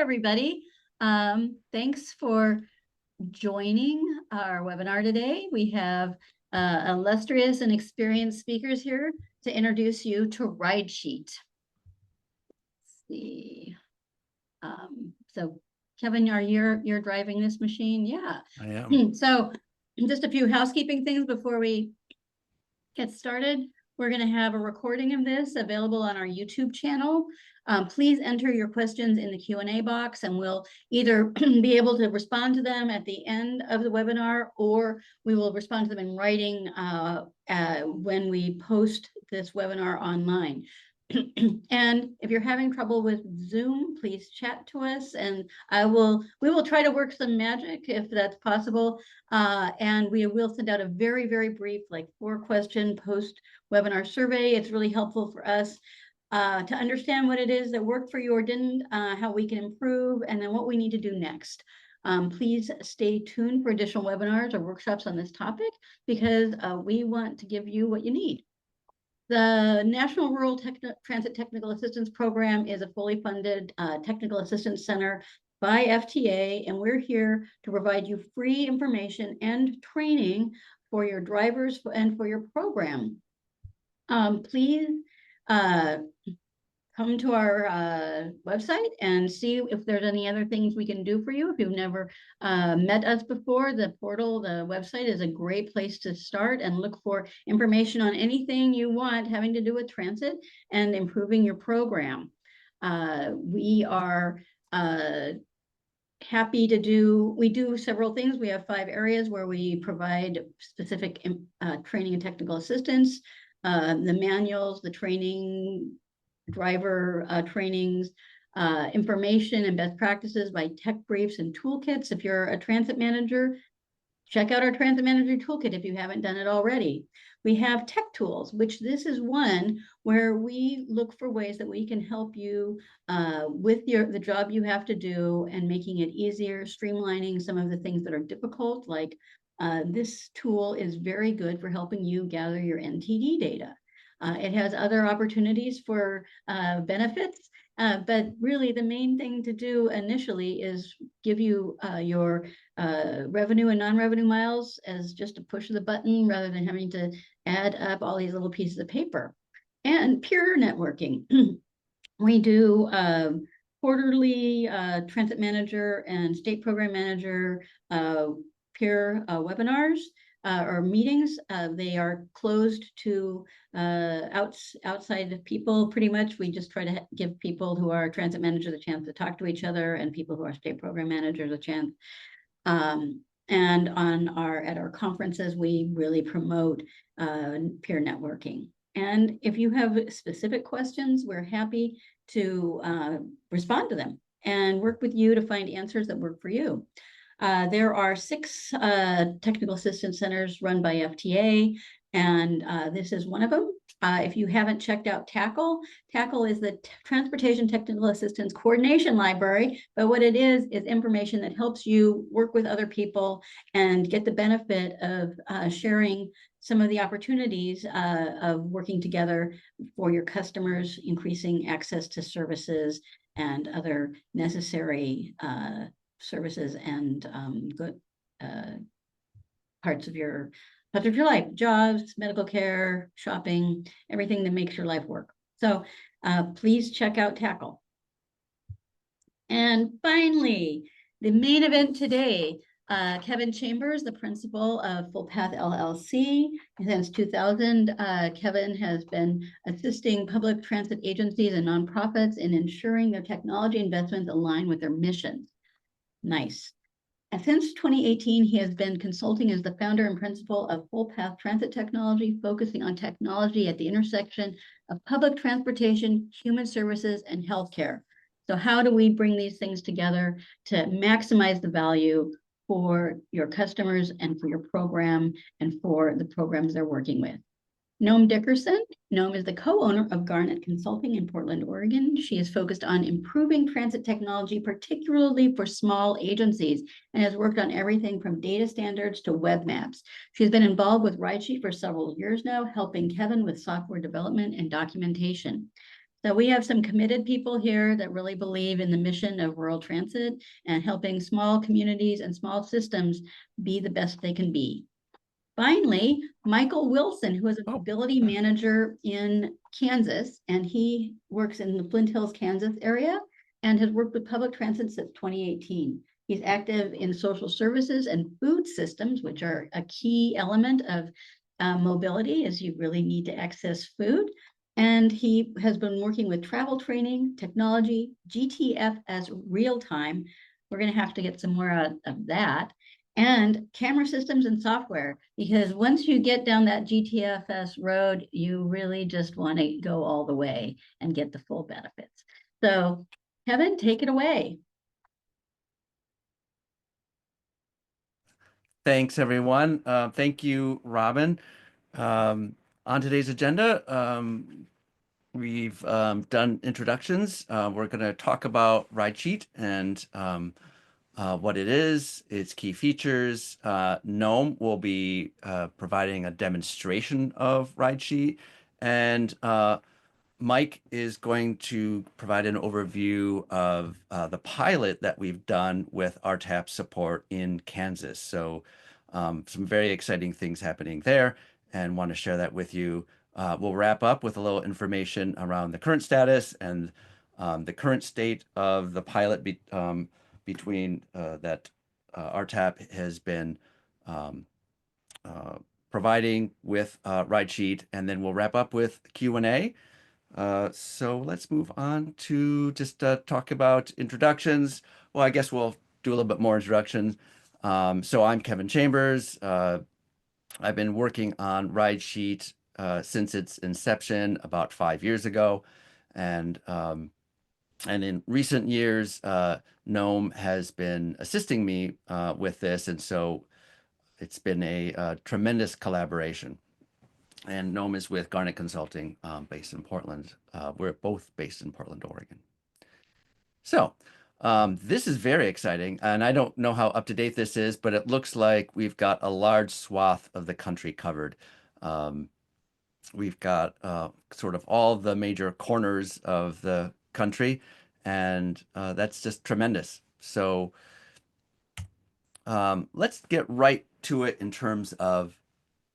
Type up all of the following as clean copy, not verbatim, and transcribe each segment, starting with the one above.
Everybody. Thanks for joining our webinar today. We have illustrious and experienced speakers here to introduce you to RideSheet. Let's see. So Kevin, you're driving this machine? Yeah. I am. So just a few housekeeping things before we get started. We're going to have a recording of this available on our YouTube channel. Please enter your questions in the Q&A box, and we'll either be able to respond to them at the end of the webinar, or we will respond to them in writing when we post this webinar online. And if you're having trouble with Zoom, please chat to us, and we will try to work some magic if that's possible. And we will send out a very, very brief, like 4-question post-webinar survey. It's really helpful for us to understand what it is that worked for you or didn't, how we can improve, and then what we need to do next. Please stay tuned for additional webinars or workshops on this topic, because we want to give you what you need. The National Rural Transit Technical Assistance Program is a fully funded technical assistance center by FTA, and we're here to provide you free information and training for your drivers and for your program. Please come to our website and see if there's any other things we can do for you. If you've never met us before, the portal, the website is a great place to start and look for information on anything you want having to do with transit and improving your program. We are happy to do several things. We have 5 areas where we provide specific training and technical assistance, the manuals, the training, driver trainings, information and best practices by tech briefs and toolkits. If you're a transit manager, check out our transit manager toolkit if you haven't done it already. We have tech tools, which this is one where we look for ways that we can help you with the job you have to do and making it easier, streamlining some of the things that are difficult. Like this tool is very good for helping you gather your NTD data. It has other opportunities for benefits, but really the main thing to do initially is give you your revenue and non-revenue miles as just a push of the button, rather than having to add up all these little pieces of paper. And peer networking. We do quarterly transit manager and state program manager peer webinars. Or meetings. They are closed to outside of people. Pretty much, we just try to give people who are transit managers a chance to talk to each other, and people who are state program managers a chance. And at our conferences, we really promote peer networking. And if you have specific questions, we're happy to respond to them and work with you to find answers that work for you. There are 6 technical assistance centers run by FTA, and this is one of them. If you haven't checked out TACL, TACL is the Transportation Technical Assistance Coordination Library, but what it is information that helps you work with other people and get the benefit of sharing some of the opportunities of working together for your customers, increasing access to services and other necessary services and good parts of your life, jobs, medical care, shopping, everything that makes your life work. So please check out TACL. And finally, the main event today, Kevin Chambers, the principal of Full Path LLC. Since 2000, Kevin has been assisting public transit agencies and nonprofits in ensuring their technology investments align with their missions. Nice. And since 2018, he has been consulting as the founder and principal of Full Path Transit Technology, focusing on technology at the intersection of public transportation, human services, and healthcare. So how do we bring these things together to maximize the value for your customers and for your program and for the programs they're working with? Noam Dickerson. Noam is the co-owner of Garnet Consulting in Portland, Oregon. She is focused on improving transit technology, particularly for small agencies, and has worked on everything from data standards to web maps. She's been involved with RideSheet for several years now, helping Kevin with software development and documentation. So we have some committed people here that really believe in the mission of rural transit and helping small communities and small systems be the best they can be. Finally, Michael Wilson, who is a Oh, mobility manager in Kansas, and he works in the Flint Hills, Kansas area and has worked with public transit since 2018. He's active in social services and food systems, which are a key element of mobility, as you really need to access food. And he has been working with travel training, technology, GTF as real time. We're going to have to get some more out of that, and camera systems and software, because once you get down that GTFS road, you really just want to go all the way and get the full benefits. So Kevin, take it away. thanks everyone. Thank you, Robin. On today's agenda, we've done introductions. We're going to talk about RideSheet and what it is, its key features. Gnome will be providing a demonstration of RideSheet, and Mike is going to provide an overview of the pilot that we've done with RTAP support in Kansas. So some very exciting things happening there, and want to share that with you. We'll wrap up with a little information around the current status and the current state of the pilot between that RTAP has been um, uh, providing with RideSheet, and then we'll wrap up with Q&A. So let's move on to just talk about introductions. Well, I guess we'll do a little bit more introductions. So I'm Kevin Chambers. I've been working on RideSheet since its inception about 5 years ago. And in recent years, Gnome has been assisting me with this. And so it's been a tremendous collaboration. And Gnome is with Garnet Consulting, based in Portland. We're both based in Portland, Oregon. So this is very exciting, and I don't know how up to date this is, but it looks like we've got a large swath of the country covered. Um, we've got sort of all the major corners of the country, and that's just tremendous. So let's get right to it in terms of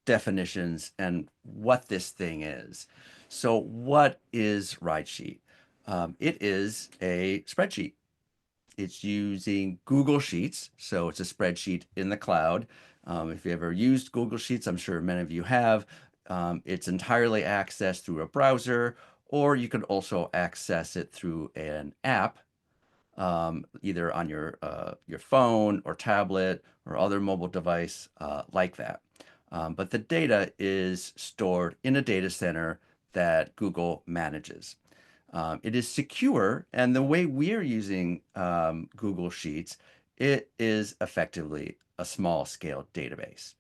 definitions and what this thing is. So what is RideSheet? It is a spreadsheet. It's using Google Sheets, so it's a spreadsheet in the cloud. If you ever used Google Sheets, I'm sure many of you have. It's entirely accessed through a browser, or you can also access it through an app, either on your phone or tablet or other mobile device like that. But the data is stored in a data center that Google manages. It is secure, and the way we're using Google Sheets, it is effectively a small-scale database.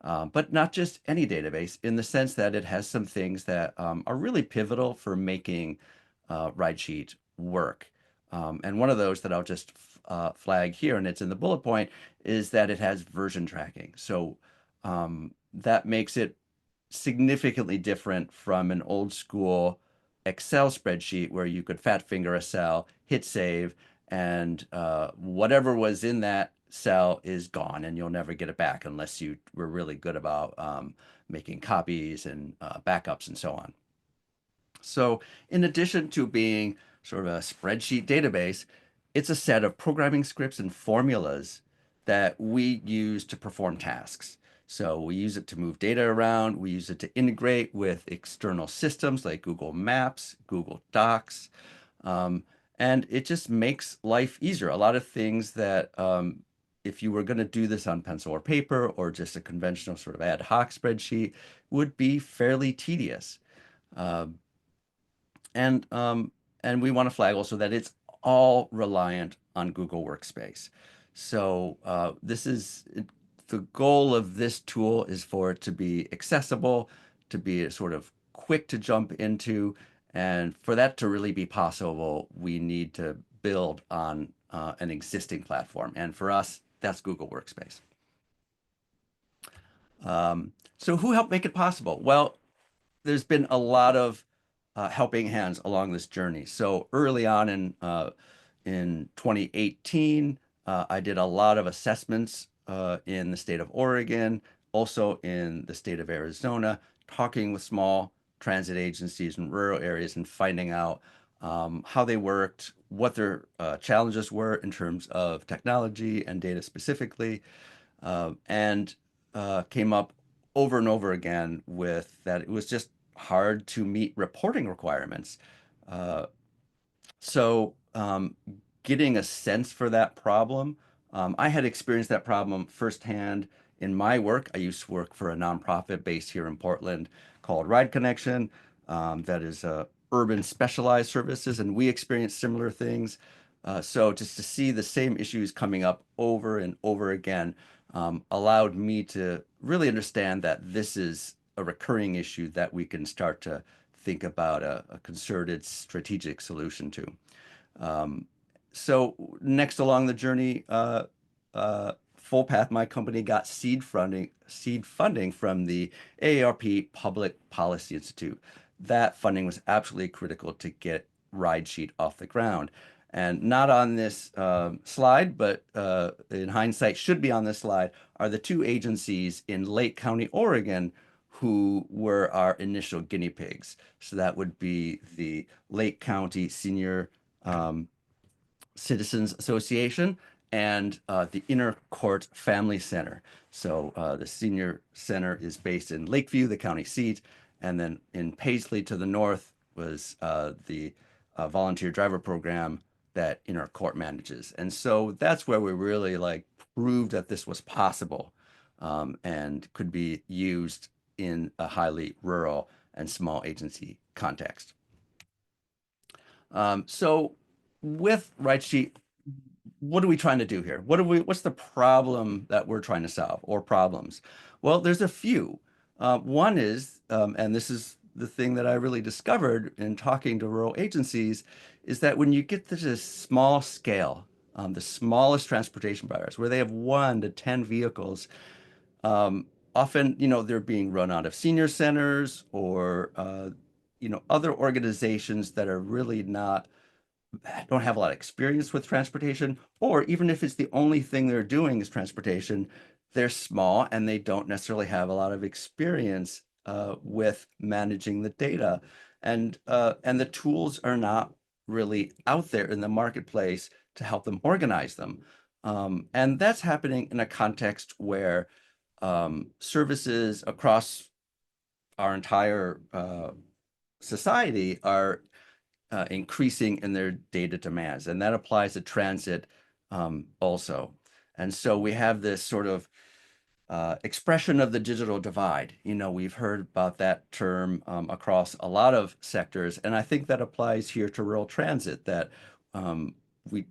But not just any database, in the sense that it has some things that are really pivotal for making RideSheet work. And one of those that I'll just flag here, and it's in the bullet point, is that it has version tracking. So that makes it significantly different from an old school Excel spreadsheet where you could fat finger a cell, hit save, and whatever was in that cell is gone, and you'll never get it back unless you were really good about making copies and backups and so on. So in addition to being sort of a spreadsheet database, it's a set of programming scripts and formulas that we use to perform tasks. So we use it to move data around. We use it to integrate with external systems like Google Maps, Google Docs, um, and it just makes life easier. A lot of things that if you were going to do this on pencil or paper or just a conventional sort of ad hoc spreadsheet would be fairly tedious. Um, and and we want to flag also that it's all reliant on Google Workspace. So this is the goal of this tool is for it to be accessible, to be sort of quick to jump into, and for that to really be possible, we need to build on an existing platform. And for us, that's Google Workspace. So who helped make it possible? Well, there's been a lot of helping hands along this journey. So early on in 2018, I did a lot of assessments in the state of Oregon, also in the state of Arizona, talking with small transit agencies in rural areas and finding out how they worked, what their challenges were in terms of technology and data specifically, and came up over and over again with that it was just hard to meet reporting requirements. Uh, so getting a sense for that problem, I had experienced that problem firsthand in my work. I used to work for a nonprofit based here in Portland called Ride Connection, that is urban specialized services, and we experienced similar things. So just to see the same issues coming up over and over again allowed me to really understand that this is a recurring issue that we can start to think about a concerted strategic solution to. Um, so next along the journey, Full Path, my company, got seed funding from the AARP Public Policy Institute. That funding was absolutely critical to get RideSheet off the ground. And not on this slide, but in hindsight should be on this slide, are the two agencies in Lake County, Oregon, who were our initial guinea pigs. So that would be the Lake County Senior um, Citizens Association and the Inner Court Family Center. So the senior center is based in Lakeview, the county seat, and then in Paisley to the north was the volunteer driver program that Inner Court manages. And so that's where we really like proved that this was possible and could be used in a highly rural and small agency context. So with RideSheet, what are we trying to do here? What's the problem that we're trying to solve or problems? Well, there's a few. One is, and this is the thing that I really discovered in talking to rural agencies, is that when you get to this small scale, the smallest transportation providers, where they have 1 to 10 vehicles, often, they're being run out of senior centers or, other organizations that are really don't have a lot of experience with transportation, or even if it's the only thing they're doing is transportation, they're small and they don't necessarily have a lot of experience with managing the data, and the tools are not really out there in the marketplace to help them organize them. And that's happening in a context where services across our entire society are increasing in their data demands, and that applies to transit also. And so we have this sort of expression of the digital divide. We've heard about that term across a lot of sectors, and I think that applies here to rural transit, that we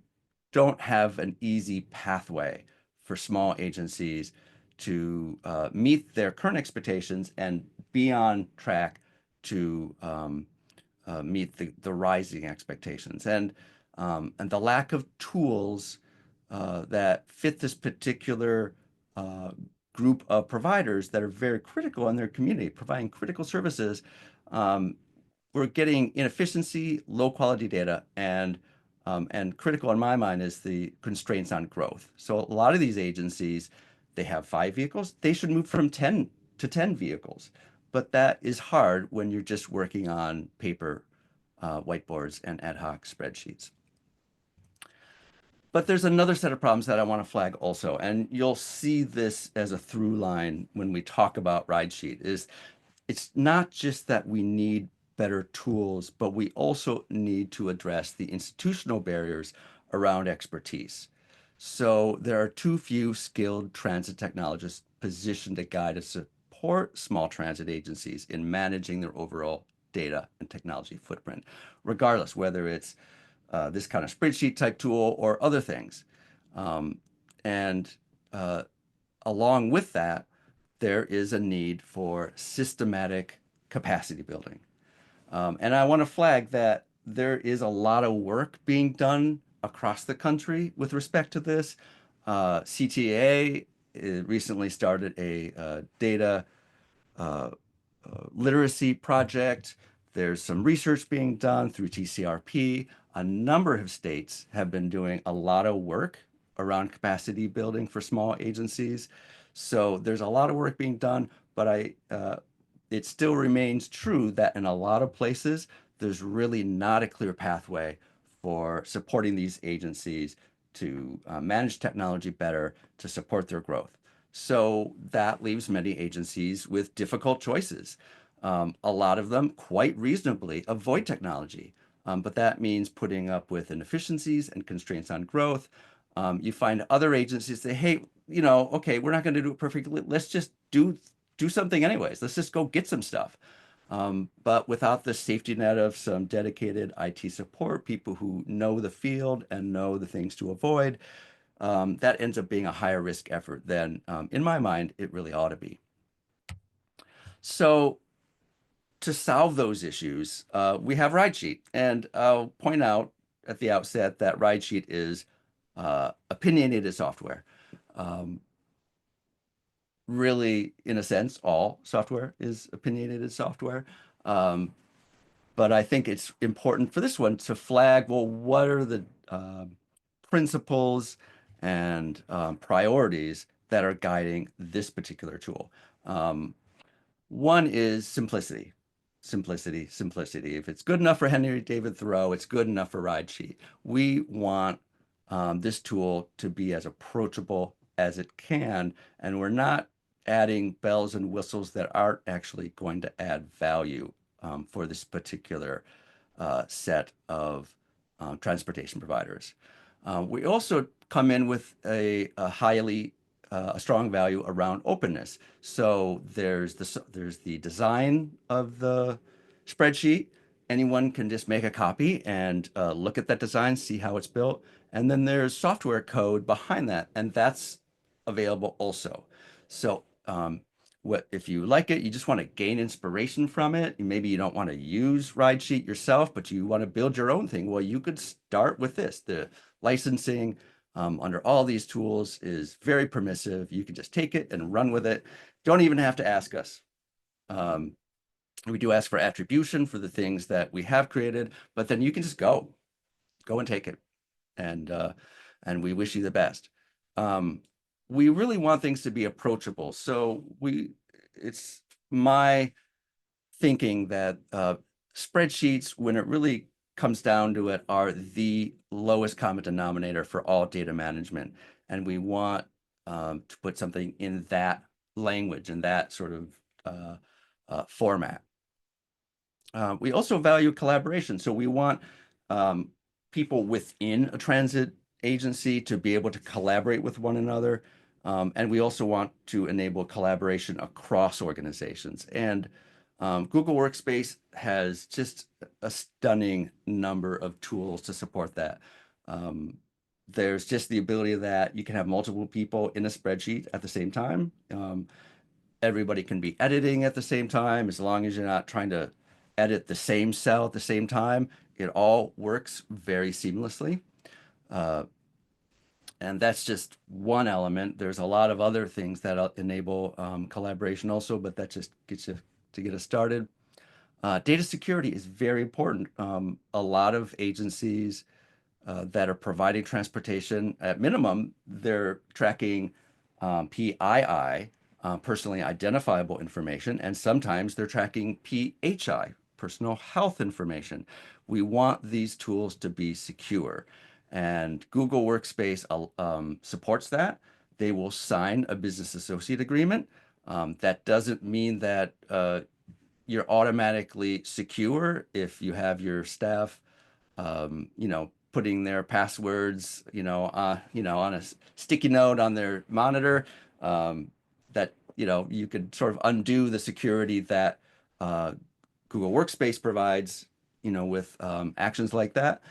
don't have an easy pathway for small agencies to meet their current expectations and be on track to meet the rising expectations. And the lack of tools that fit this particular group of providers that are very critical in their community, providing critical services, we're getting inefficiency, low quality data, and critical in my mind is the constraints on growth. So a lot of these agencies, they have 5 vehicles, they should move from 10 to 10 vehicles. But that is hard when you're just working on paper whiteboards and ad hoc spreadsheets. But there's another set of problems that I want to flag also, and you'll see this as a through line when we talk about RideSheet, is it's not just that we need better tools, but we also need to address the institutional barriers around expertise. So there are too few skilled transit technologists positioned to guide and support small transit agencies in managing their overall data and technology footprint, regardless whether it's this kind of spreadsheet type tool or other things. And along with that, there is a need for systematic capacity building. And I want to flag that there is a lot of work being done across the country with respect to this. CTA recently started a data literacy project There's some research being done through TCRP. A number of states have been doing a lot of work around capacity building for small agencies. So there's a lot of work being done, but it still remains true that in a lot of places, there's really not a clear pathway for supporting these agencies to manage technology better to support their growth. So that leaves many agencies with difficult choices. A lot of them quite reasonably avoid technology, but that means putting up with inefficiencies and constraints on growth. You find other agencies say, hey, okay, we're not going to do it perfectly. Let's just do something anyways. Let's just go get some stuff. But without the safety net of some dedicated IT support, people who know the field and know the things to avoid, that ends up being a higher risk effort than, in my mind, it really ought to be. So to solve those issues, we have RideSheet. And I'll point out at the outset that RideSheet is opinionated software. Really, in a sense, all software is opinionated software. But I think it's important for this one to flag, well, what are the principles and priorities that are guiding this particular tool? One is simplicity. Simplicity, simplicity. If it's good enough for Henry David Thoreau, it's good enough for RideSheet. We want this tool to be as approachable as it can, and we're not adding bells and whistles that aren't actually going to add value for this particular set of transportation providers. We also come in with a strong value around openness. So there's the design of the spreadsheet. Anyone can just make a copy and look at that design, see how it's built. And then there's software code behind that, and that's available also. So what if you like it, you just want to gain inspiration from it. Maybe you don't want to use RideSheet yourself, but you want to build your own thing. Well, you could start with this. The licensing under all these tools is very permissive. You can just take it and run with it. Don't even have to ask us. We do ask for attribution for the things that we have created, but then you can just go and take it. And we wish you the best. We really want things to be approachable. So it's my thinking that spreadsheets, when it really comes down to it, are the lowest common denominator for all data management. And we want to put something in that language, in that sort of format. We also value collaboration. So we want people within a transit agency to be able to collaborate with one another. And we also want to enable collaboration across organizations. And Google Workspace has just a stunning number of tools to support that. There's just the ability that you can have multiple people in a spreadsheet at the same time. Everybody can be editing at the same time, as long as you're not trying to edit the same cell at the same time. It all works very seamlessly. And that's just one element. There's a lot of other things that enable collaboration also, but that just gets you to get us started. Data security is very important. A lot of agencies that are providing transportation, at minimum, they're tracking PII, personally identifiable information, and sometimes they're tracking PHI, personal health information. We want these tools to be secure. And Google Workspace supports that. They will sign a business associate agreement. That doesn't mean that you're automatically secure if you have your staff, putting their passwords, on a sticky note on their monitor. That you could sort of undo the security that Google Workspace provides, with actions like that.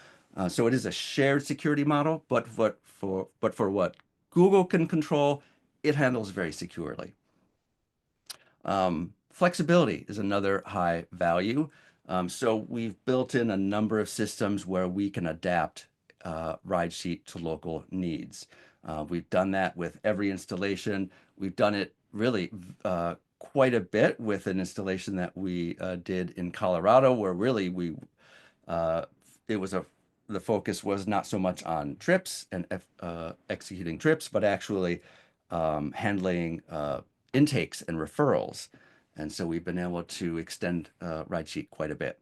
So it is a shared security model, but for what Google can control, it handles very securely. Flexibility is another high value. So we've built in a number of systems where we can adapt RideSheet to local needs. We've done that with every installation. We've done it really quite a bit with an installation that we did in Colorado, where really uh, it was the focus was not so much on trips and executing trips, but actually handling intakes and referrals. And so we've been able to extend RideSheet quite a bit.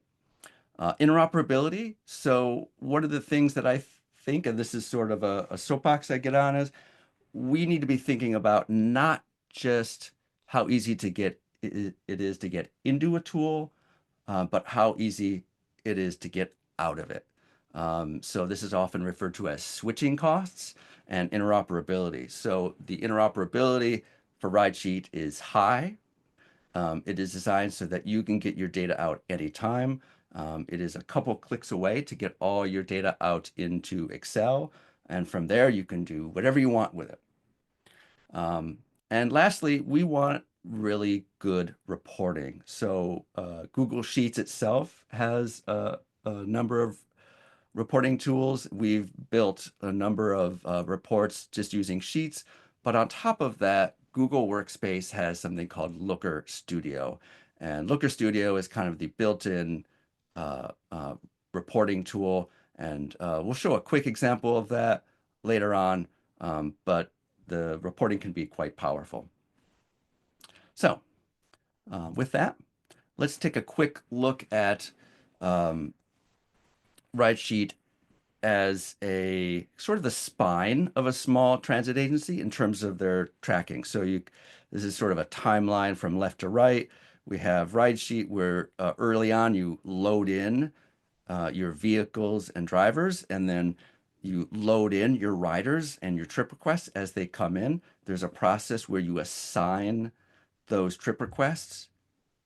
Interoperability. So one of the things that I think, and this is sort of a soapbox I get on, is we need to be thinking about not just how easy it is to get into a tool, but how easy it is to get out of it. So this is often referred to as switching costs and interoperability. So the interoperability for RideSheet is high. It is designed so that you can get your data out anytime. It is a couple clicks away to get all your data out into Excel. And from there, you can do whatever you want with it. And lastly, we want really good reporting. So Google Sheets itself has a number of reporting tools. We've built a number of reports just using Sheets. But on top of that, Google Workspace has something called Looker Studio. And Looker Studio is kind of the built-in uh, uh, reporting tool. And we'll show a quick example of that later on. But the reporting can be quite powerful. So with that, let's take a quick look at RideSheet as a sort of the spine of a small transit agency in terms of their tracking. So this is sort of a timeline from left to right. We have RideSheet where early on you load in your vehicles and drivers, and then you load in your riders and your trip requests as they come in. There's a process where you assign those trip requests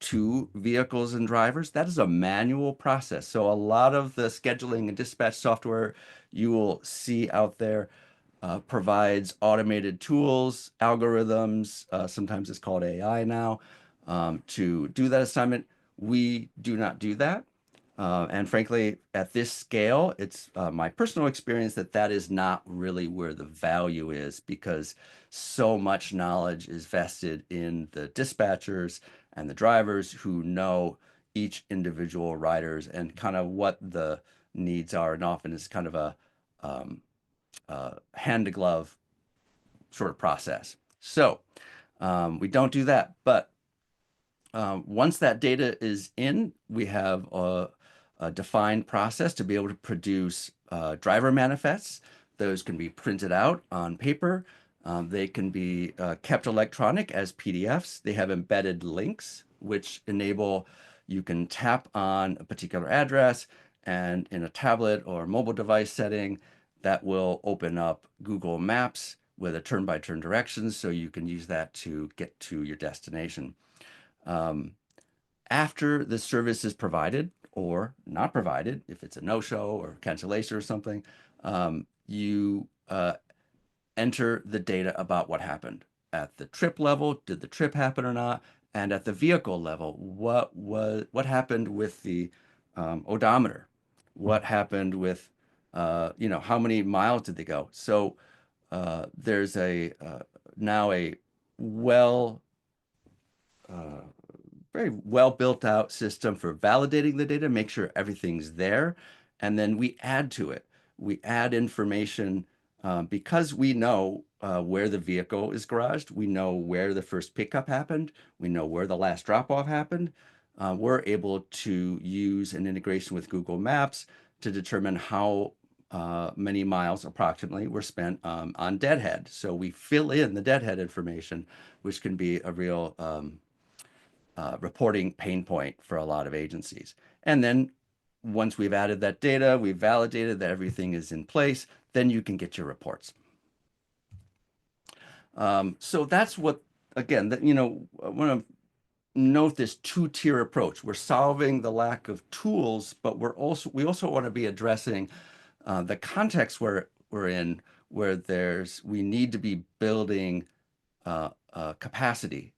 to vehicles and drivers. That is a manual process. So a lot of the scheduling and dispatch software you will see out there provides automated tools, algorithms, sometimes it's called AI now, to do that assignment. We do not do that. And frankly, at this scale, it's my personal experience that that is not really where the value is, because so much knowledge is vested in the dispatchers and the drivers who know each individual riders and kind of what the needs are. And often it's kind of a hand to glove sort of process. So we don't do that. But once that data is in, we have a defined process to be able to produce driver manifests. Those can be printed out on paper. They can be kept electronic as PDFs. They have embedded links, which enable you can tap on a particular address, and in a tablet or mobile device setting, that will open up Google Maps with a turn-by-turn directions, so you can use that to get to your destination. After the service is provided or not provided, if it's a no-show or cancellation or something, you enter the data about what happened. At the trip level, did the trip happen or not? And at the vehicle level, what happened with the odometer? What happened with how many miles did they go? So there's now a well very well built out system for validating the data, make sure everything's there, and then we add to it. We add information because we know where the vehicle is garaged. We know where the first pickup happened. We know where the last drop off happened. We're able to use an integration with Google Maps to determine how many miles approximately were spent on deadhead. So we fill in the deadhead information, which can be a real reporting pain point for a lot of agencies. And then once we've added that data, we've validated that everything is in place, then you can get your reports. So that's what, again, that, I want to note this two-tier approach. We're solving the lack of tools, but we also want to be addressing the context where we're in, where we need to be building capacity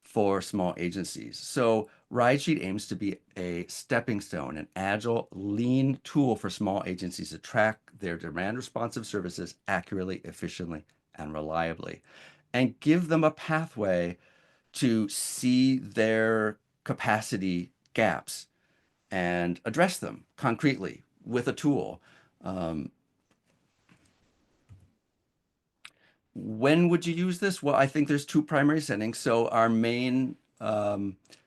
for small agencies. So RideSheet aims to be a stepping stone, an agile, lean tool for small agencies to track their demand responsive services accurately, efficiently, and reliably, and give them a pathway to see their capacity gaps and address them concretely with a tool. When would you use this? Well, I think there's two primary settings. So our main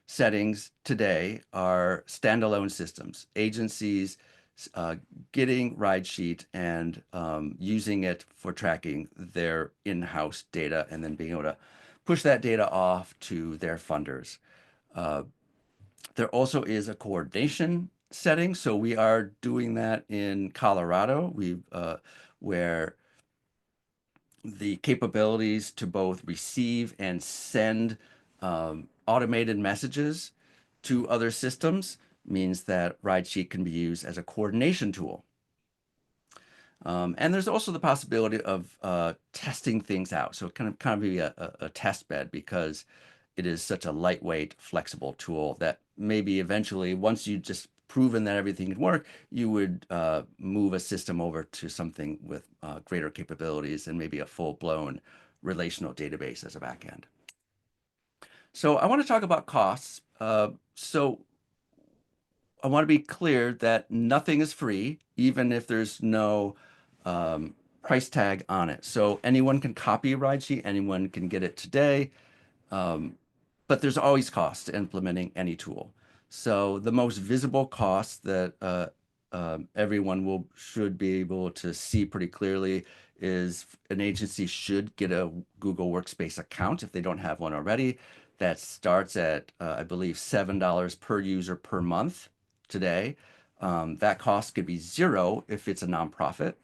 settings today are standalone systems, agencies uh, getting RideSheet and using it for tracking their in-house data and then being able to push that data off to their funders. Uh, there also is a coordination setting. So we are doing that in Colorado. Where the capabilities to both receive and send automated messages to other systems means that RideSheet can be used as a coordination tool. And there's also the possibility of testing things out. So it kind of be a test bed because it is such a lightweight, flexible tool that maybe eventually, once you just proven that everything can work, you would move a system over to something with greater capabilities and maybe a full-blown relational database as a backend. So I want to talk about costs. So I want to be clear that nothing is free, even if there's no price tag on it. So anyone can copy a RideSheet, anyone can get it today, but there's always cost to implementing any tool. So the most visible cost that everyone should be able to see pretty clearly is an agency should get a Google Workspace account if they don't have one already. That starts at, I believe, $7 per user per month today. That cost could be zero if it's a nonprofit.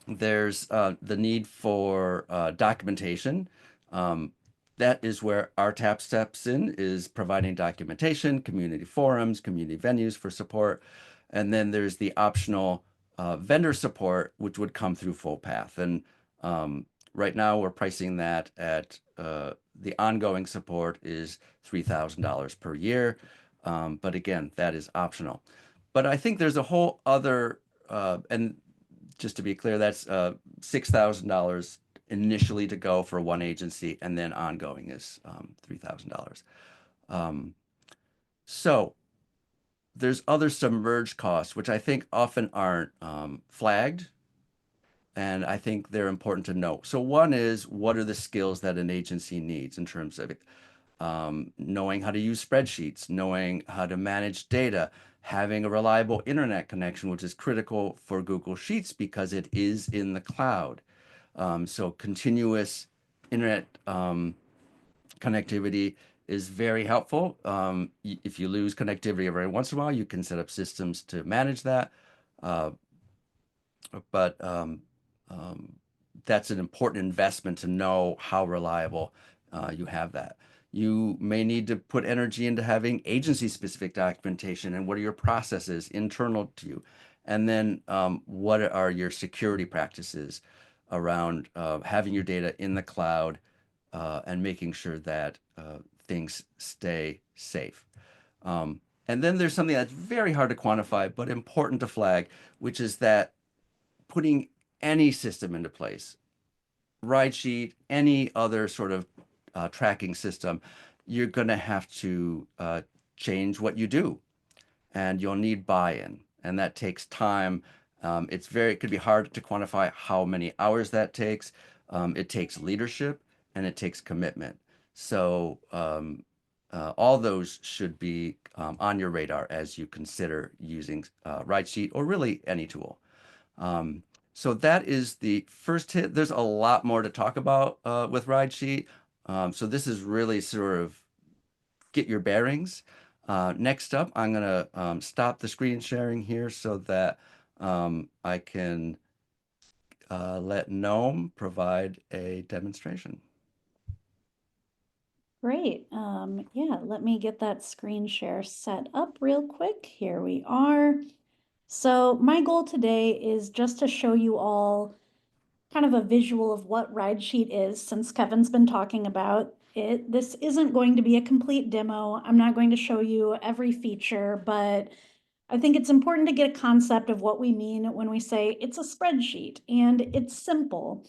There's the need for documentation. That is where RTAP steps in, is providing documentation, community forums, community venues for support. And then there's the optional vendor support, which would come through FullPath. And right now we're pricing that at the ongoing support is $3,000 per year. But again, that is optional. But I think there's a whole other, and just to be clear, that's $6,000 initially to go for one agency, and then ongoing is $3,000. So there's other submerged costs, which I think often aren't flagged, and I think they're important to note. So one is, what are the skills that an agency needs in terms of knowing how to use spreadsheets, knowing how to manage data, having a reliable internet connection, which is critical for Google Sheets because it is in the cloud. So continuous internet connectivity is very helpful. If you lose connectivity every once in a while, you can set up systems to manage that. But that's an important investment to know how reliable you have that. You may need to put energy into having agency-specific documentation and what are your processes internal to you. And then what are your security practices around having your data in the cloud and making sure that things stay safe. And then there's something that's very hard to quantify, but important to flag, which is that putting any system into place, RideSheet, any other sort of tracking system, you're going to have to change what you do, and you'll need buy-in, and that takes time. It could be hard to quantify how many hours that takes. It takes leadership and it takes commitment. So all those should be on your radar as you consider using RideSheet or really any tool. So that is the first hit. There's a lot more to talk about with RideSheet. So this is really sort of get your bearings. Next up, I'm going to stop the screen sharing here so that I can let Noam provide a demonstration. Great. Yeah, let me get that screen share set up real quick. Here we are. So my goal today is just to show you all kind of a visual of what RideSheet is, since Kevin's been talking about it. This isn't going to be a complete demo. I'm not going to show you every feature, but I think it's important to get a concept of what we mean when we say it's a spreadsheet and it's simple.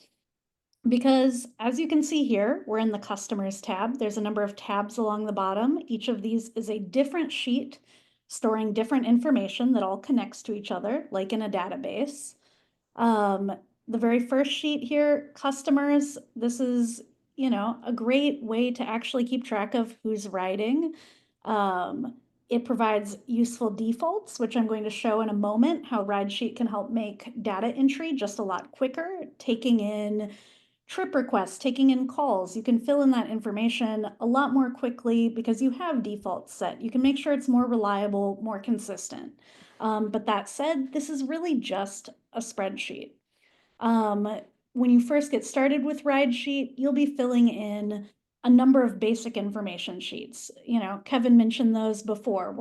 Because as you can see here, we're in the customers tab. There's a number of tabs along the bottom. Each of these is a different sheet storing different information that all connects to each other, like in a database. The very first sheet here, customers, this is, a great way to actually keep track of who's riding. It provides useful defaults, which I'm going to show in a moment, how RideSheet can help make data entry just a lot quicker, taking in trip requests, taking in calls. You can fill in that information a lot more quickly because you have defaults set. You can make sure it's more reliable, more consistent. But that said, this is really just a spreadsheet. When you first get started with RideSheet, you'll be filling in a number of basic information sheets. Kevin mentioned those before.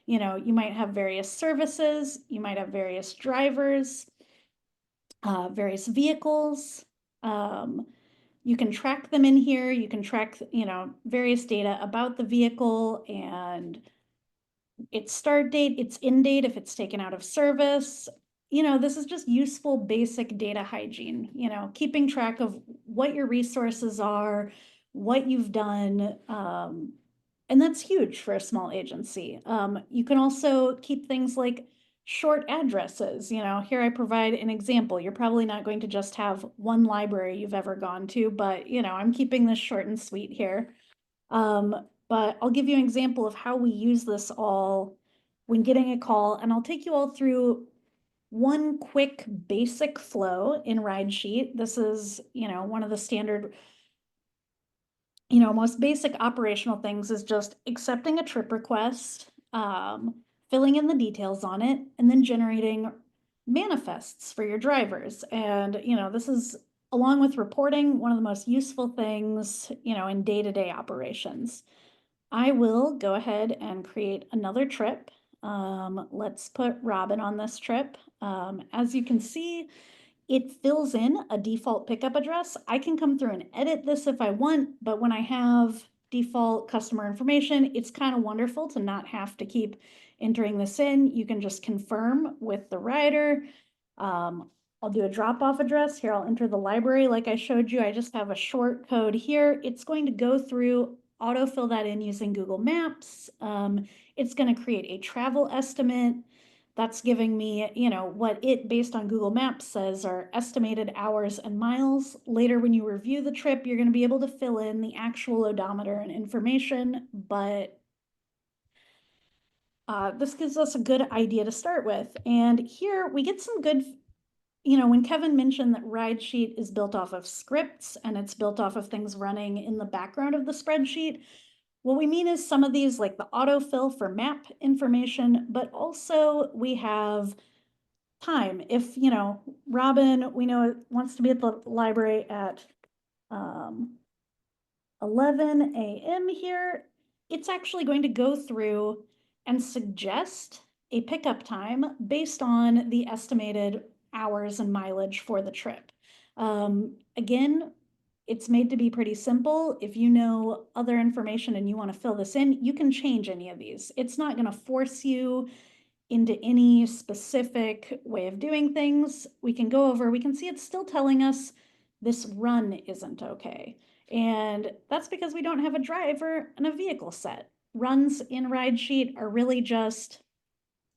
You might have various services, you might have various drivers, various vehicles. You can track them in here. You can track, various data about the vehicle and its start date, its end date, if it's taken out of service. This is just useful basic data hygiene, keeping track of what your resources are, what you've done. And that's huge for a small agency. You can also keep things like short addresses. Here I provide an example. You're probably not going to just have one library you've ever gone to, but I'm keeping this short and sweet here. But I'll give you an example of how we use this all when getting a call, and I'll take you all through one quick basic flow in RideSheet. This is, one of the standard, most basic operational things is just accepting a trip request, filling in the details on it, and then generating manifests for your drivers. And, this is, along with reporting, one of the most useful things, in day-to-day operations. I will go ahead and create another trip. Let's put Robin on this trip. As you can see, it fills in a default pickup address. I can come through and edit this if I want, but when I have default customer information, it's kind of wonderful to not have to keep entering this in. You can just confirm with the rider. I'll do a drop-off address. Here, I'll enter the library like I showed you. I just have a short code here. It's going to go through, autofill that in using Google Maps. It's going to create a travel estimate. That's giving me, what it, based on Google Maps, says are estimated hours and miles. Later, when you review the trip, you're going to be able to fill in the actual odometer and information, but this gives us a good idea to start with. And here we get some good, when Kevin mentioned that RideSheet is built off of scripts and it's built off of things running in the background of the spreadsheet, what we mean is some of these, like the autofill for map information, but also we have time. If, Robin, we know wants to be at the library at 11 a.m. here, it's actually going to go through and suggest a pickup time based on the estimated hours and mileage for the trip. Again, it's made to be pretty simple. If you know other information and you want to fill this in, you can change any of these. It's not going to force you into any specific way of doing things. We can go over, we can see it's still telling us this run isn't okay. And that's because we don't have a driver and a vehicle set. Runs in RideSheet are really just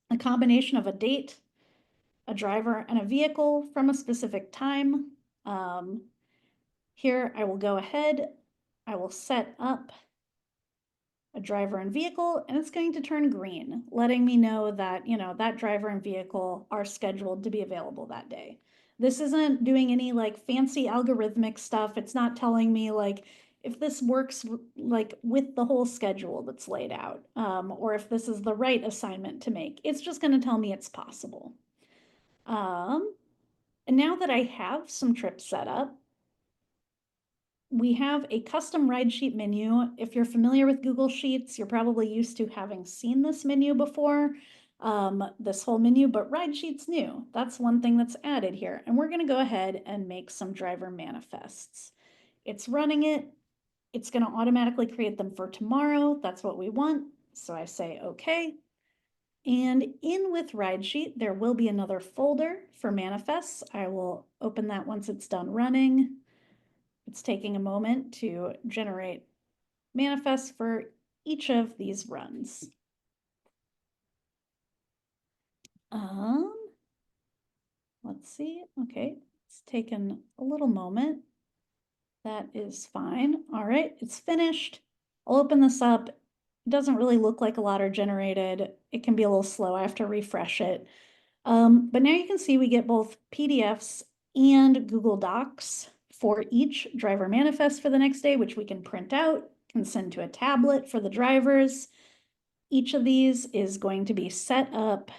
a combination of a date, a driver, and a vehicle from a specific time. Here I will go ahead, I will set up a driver and vehicle, and it's going to turn green, letting me know that, that driver and vehicle are scheduled to be available that day. This isn't doing any like fancy algorithmic stuff. It's not telling me like if this works like with the whole schedule that's laid out, or if this is the right assignment to make. It's just going to tell me it's possible. And now that I have some trips set up, we have a custom RideSheet menu. If you're familiar with Google Sheets, you're probably used to having seen this menu before, this whole menu, but RideSheet's new. That's one thing that's added here. And we're going to go ahead and make some driver manifests. It's running it. It's going to automatically create them for tomorrow. That's what we want. So I say, okay. And in with RideSheet, there will be another folder for manifests. I will open that once it's done running. It's taking a moment to generate manifests for each of these runs. Let's see. Okay, it's taken a little moment. That is fine. All right, it's finished. I'll open this up. It doesn't really look like a lot are generated. It can be a little slow. I have to refresh it. But now you can see we get both PDFs and Google Docs for each driver manifest for the next day, which we can print out, can send to a tablet for the drivers. Each of these is going to be set up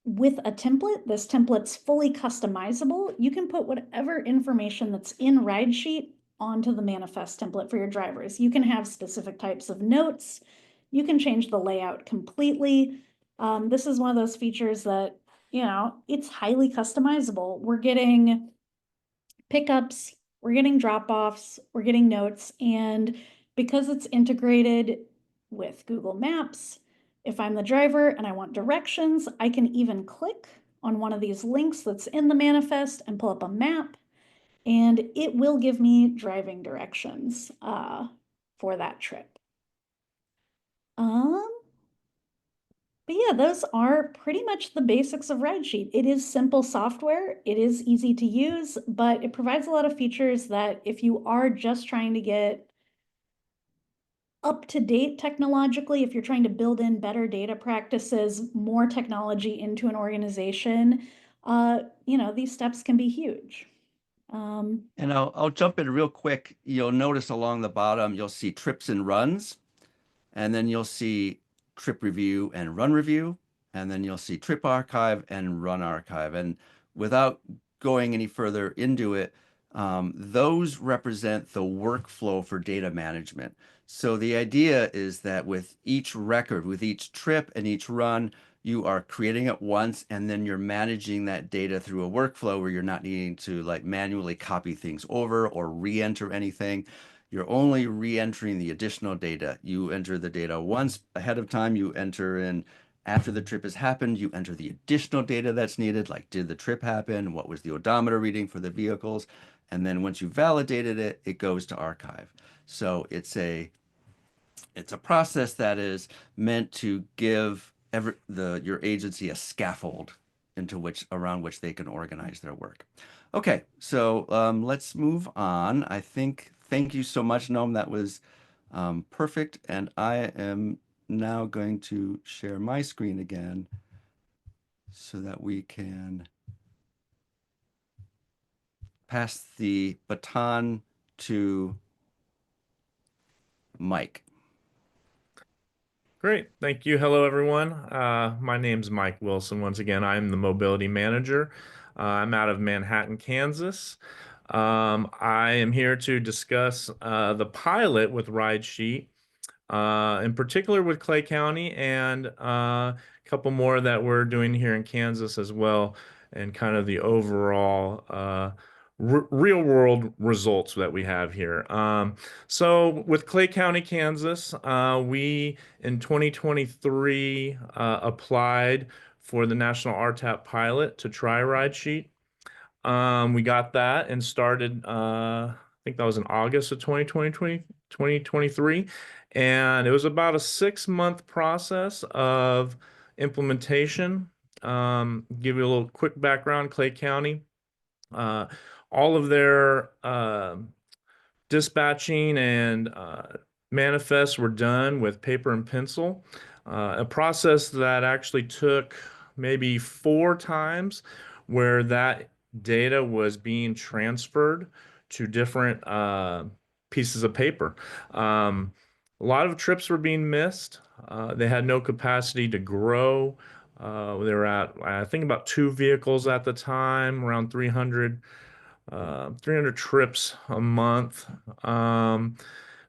with a template. This template's fully customizable. You can put whatever information that's in RideSheet onto the manifest template for your drivers. You can have specific types of notes. You can change the layout completely. This is one of those features that, you know, it's highly customizable. We're getting pickups, we're getting drop-offs, we're getting notes, and because it's integrated with Google Maps, if I'm the driver and I want directions, I can even click on one of these links that's in the manifest and pull up a map, and it will give me driving directions for that trip. But yeah, those are pretty much the basics of RideSheet. It is simple software, it is easy to use, but it provides a lot of features that if you are just trying to get up to date technologically, if you're trying to build in better data practices, more technology into an organization, you know, these steps can be huge. And I'll jump in real quick. You'll notice along the bottom, you'll see trips and runs, and then you'll see trip review and run review, and then you'll see trip archive and run archive. And without going any further into it, those represent the workflow for data management. So the idea is that with each record, with each trip and each run, you are creating it once, and then you're managing that data through a workflow where you're not needing to like manually copy things over or re-enter anything. You're only re-entering the additional data. You enter the data once ahead of time, you enter in after the trip has happened, you enter the additional data that's needed, like did the trip happen, what was the odometer reading for the vehicles, and then once you validated it, it goes to archive. So it's a process that is meant to give your agency a scaffold around which they can organize their work. Okay, so let's move on. Thank you so much, Noam. That was perfect. And I am now going to share my screen again so that we can pass the baton to Mike. Great. Thank you. Hello, everyone. My name's Mike Wilson. Once again, I'm the mobility manager. I'm out of Manhattan, Kansas. I am here to discuss the pilot with RideSheet, in particular with Clay County, and a couple more that we're doing here in Kansas as well, and kind of the overall real world results that we have here. So with Clay County, Kansas, we in 2023 applied for the National RTAP pilot to try RideSheet. We got that and started, I think that was in August of 2023. And it was about a 6-month process of implementation. Give you a little quick background, Clay County. All of their dispatching and manifests were done with paper and pencil, a process that actually took maybe 4 times, where that data was being transferred to different pieces of paper. A lot of trips were being missed. They had no capacity to grow. They were at, I think, about 2 vehicles at the time, around 300 trips a month.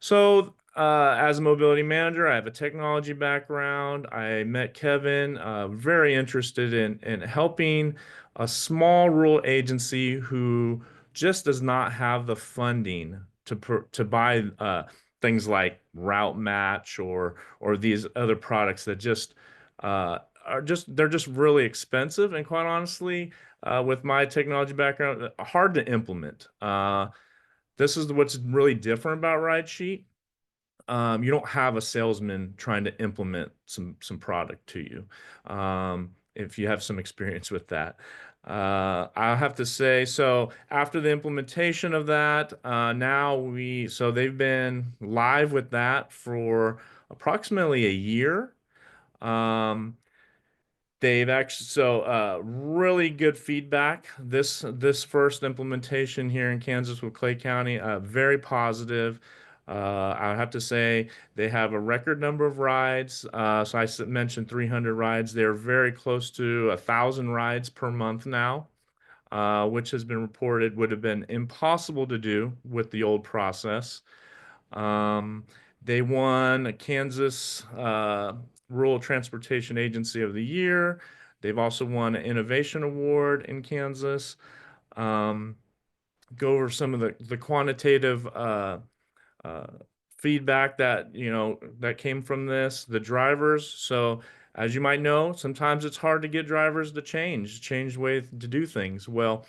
So as a mobility manager, I have a technology background. I met Kevin, very interested in helping a small rural agency who just does not have the funding to buy things like Route Match or these other products that just they're just really expensive, and quite honestly, with my technology background, hard to implement. this is what's really different about RideSheet. You don't have a salesman trying to implement some product to you. If you have some experience with that, I'll have to say, so after the implementation of that, so they've been live with that for approximately a year. They've actually, really good feedback. This first implementation here in Kansas with Clay County, very positive. I have to say they have a record number of rides. So mentioned 300 rides. They're very close to 1,000 rides per month now, which has been reported would have been impossible to do with the old process. Um, they won a Kansas Rural Transportation Agency of the Year. They've also won an Innovation Award in Kansas. Go over some of the quantitative uh, feedback that that came from this. The drivers. So as you might know, sometimes it's hard to get drivers to change way to do things. Well,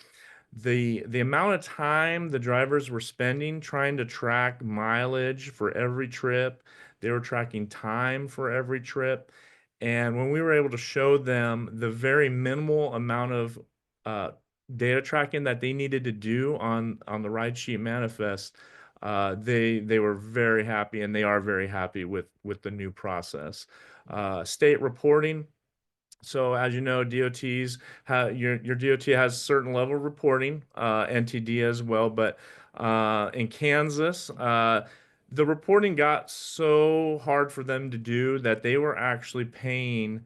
the amount of time the drivers were spending trying to track mileage for every trip, they were tracking time for every trip. And when we were able to show them the very minimal amount of uh, data tracking that they needed to do on the RideSheet manifest, they were very happy, and they are very happy with the new process. State reporting. So as you know, DOTs your DOT has certain level of reporting, NTD as well. But in Kansas, the reporting got so hard for them to do that they were actually paying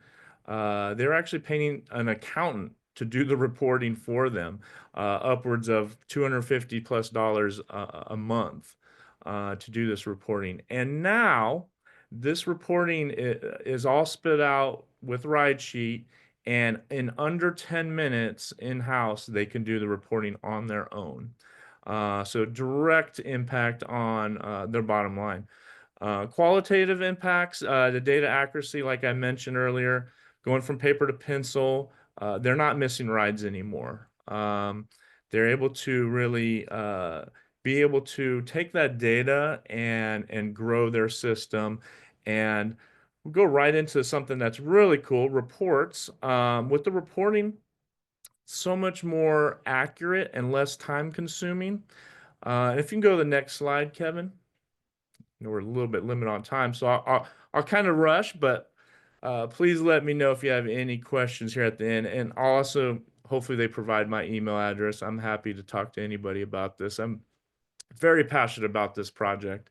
an accountant to do the reporting for them, upwards of $250+ a month to do this reporting. And now this reporting is all spit out with RideSheet, and in under 10 minutes in-house, they can do the reporting on their own. So direct impact on their bottom line. Qualitative impacts, the data accuracy, like I mentioned earlier, going from paper to pencil, they're not missing rides anymore. They're able to really be able to take that data and grow their system. And we'll go right into something that's really cool, reports. With the reporting, so much more accurate and less time consuming. If you can go to the next slide, Kevin. We're a little bit limited on time, so I'll kind of rush, but please let me know if you have any questions here at the end. And also, hopefully they provide my email address. I'm happy to talk to anybody about this. I'm very passionate about this project.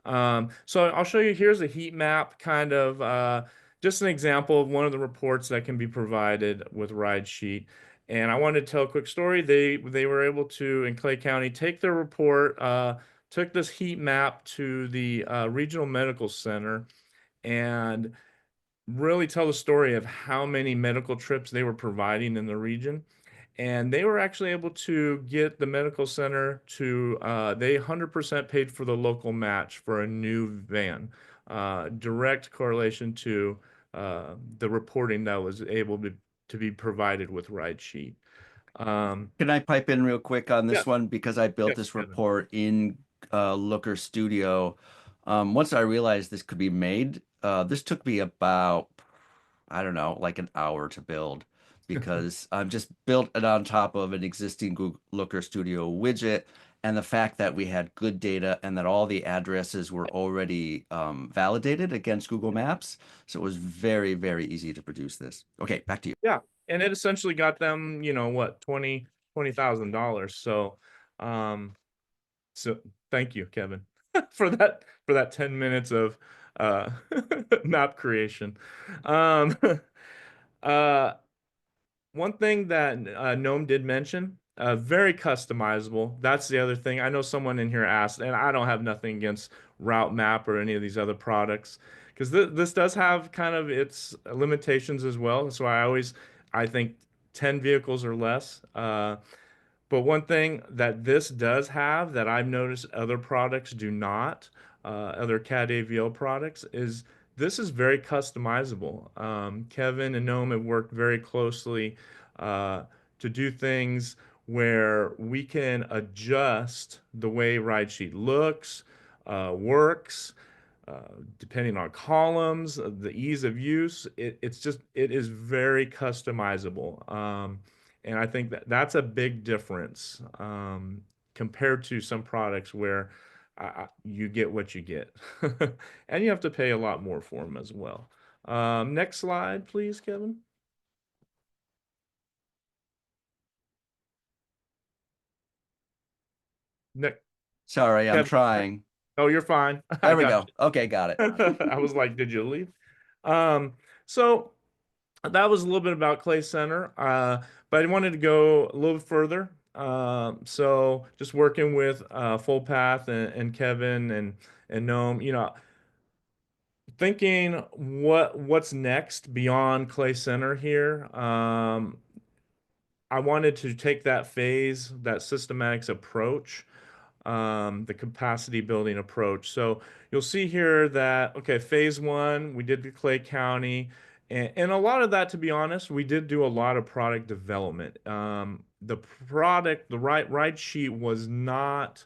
So I'll show you, here's a heat map, kind of just an example of one of the reports that can be provided with RideSheet. And I wanted to tell a quick story. They were able to, in Clay County, take their report, took this heat map to the regional medical center, and really tell the story of how many medical trips they were providing in the region. And they were actually able to get the medical center to, they 100% paid for the local match for a new van. Direct correlation to the reporting that was able to be provided with RideSheet. Can I pipe in real quick on this Yes. one? Because I built Yes, this Kevin. report in Looker Studio. Once I realized this could be made, this took me about, I don't know, like an hour to build, because I've just built it on top of an existing Google Looker Studio widget. And the fact that we had good data and that all the addresses were already validated against Google Maps. So it was very, very easy to produce this. Okay, back to you. Yeah, and it essentially got them, what, $20,000. So thank you, Kevin, for that 10 minutes of map creation. Uh, One thing that Gnome did mention, very customizable. That's the other thing. I know someone in here asked, and I don't have nothing against Route Map or any of these other products, because this does have kind of its limitations as well. So I think 10 vehicles or less. But one thing that this does have that I've noticed other products do not, other CAD AVL products, is this is very customizable. Kevin and Gnome have worked very closely to do things where we can adjust the way RideSheet looks, works, depending on columns, the ease of use. It is very customizable. And I think that that's a big difference compared to some products where you get what you get. And you have to pay a lot more for them as well. Next slide, please, Kevin. Next, Sorry, I'm Kevin. trying. Oh, you're fine. I There we got go. Okay, got it. I was like, did you leave? So that was a little bit about Clay Center, but I wanted to go a little further. So just working with Full Path and Kevin and Gnome, you know, thinking what's next beyond Clay Center here. I wanted to take that phase, that systematics approach, the capacity building approach. So you'll see here that, okay, phase one, we did the Clay County. And a lot of that, to be honest, we did do a lot of product development. The product, the ride sheet was not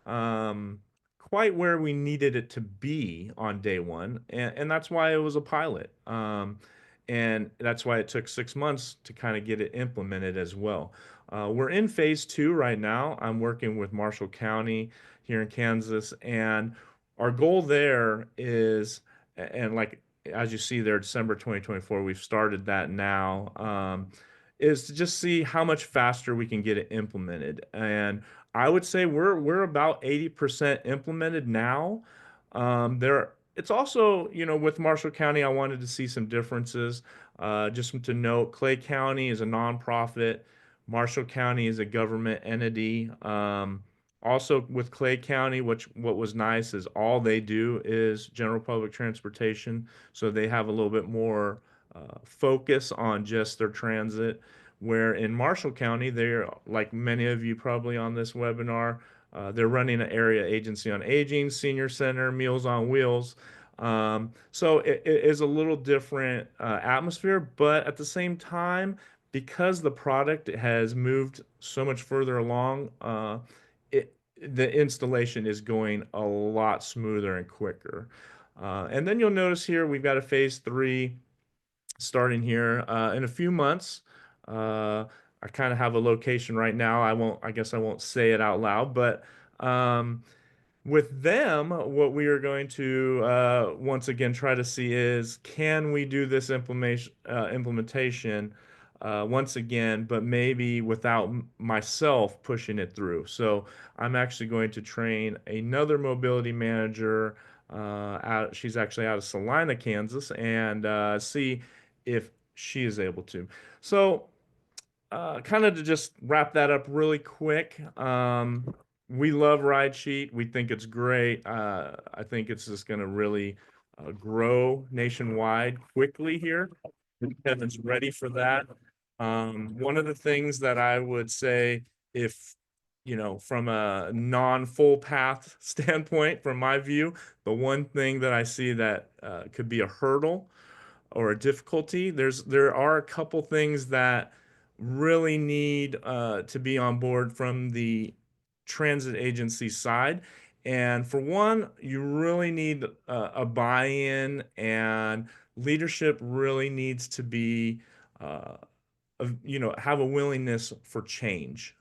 quite where we needed it to be on day one, and that's why it was a pilot. And that's why it took 6 months to kind of get it implemented as well. We're in phase two right now. I'm working with Marshall County here in Kansas, and our goal there is, and like as you see there, December 2024, we've started that now. Is to just see how much faster we can get it implemented. And I would say we're about 80% implemented now. It's also, you know, with Marshall County, I wanted to see some differences. Just to note, Clay County is a nonprofit. Marshall County is a government entity. Also with Clay County, what was nice is all they do is general public transportation, so they have a little bit more focus on just their transit. Where in Marshall County, they're like many of you probably on this webinar, they're running an area agency on aging, senior center, Meals on Wheels. So it is a little different atmosphere, but at the same time, because the product has moved so much further along, it the installation is going a lot smoother and quicker. And then you'll notice here we've got a phase three starting here in a few months. I kind of have a location right now. I guess I won't say it out loud, but um, with them, what we are going to once again try to see is can we do this implementation once again, but maybe without myself pushing it through. So I'm actually going to train another mobility manager. She's actually out of Salina, Kansas, and see if she is able to. So kind of to just wrap that up really quick. We love RideSheet. We think it's great. I think it's just going to really grow nationwide quickly here. Kevin's ready for that. One of the things that I would say, if you know, from a non-full path standpoint, from my view, the one thing that I see that could be a hurdle or a difficulty, there are a couple things that really need to be on board from the transit agency side. And for one, you really need a buy-in, and leadership really needs to be, you know, have a willingness for change.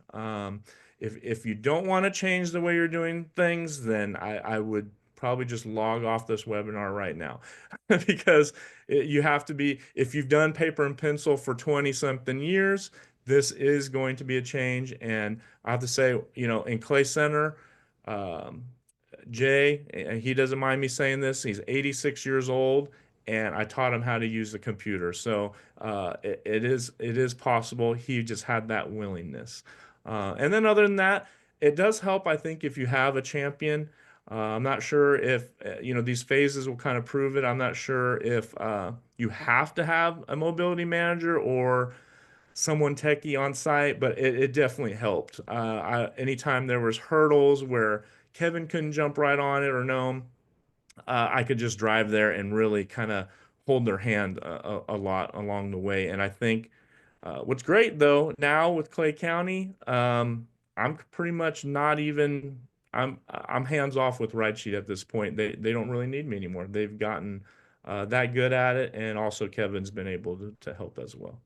If you don't want to change the way you're doing things, then I would probably just log off this webinar right now because you have to be, if you've done paper and pencil for 20 something years, this is going to be a change. And I have to say, you know, in Clay Center, um, Jay, he doesn't mind me saying this, he's 86 years old, and I taught him how to use the computer. So it is possible. He just had that willingness. And then other than that, it does help, I think, if you have a champion. I'm not sure if, you know, these phases will kind of prove it. I'm not sure if you have to have a mobility manager or someone techie on site, but it definitely helped. Anytime there was hurdles where Kevin couldn't jump right on it or no, I could just drive there and really kind of hold their hand a lot along the way. And I think What's great though, now with Clay County, I'm pretty much not even, I'm hands off with RideSheet at this point. They don't really need me anymore. They've gotten that good at it, and also Kevin's been able to help as well.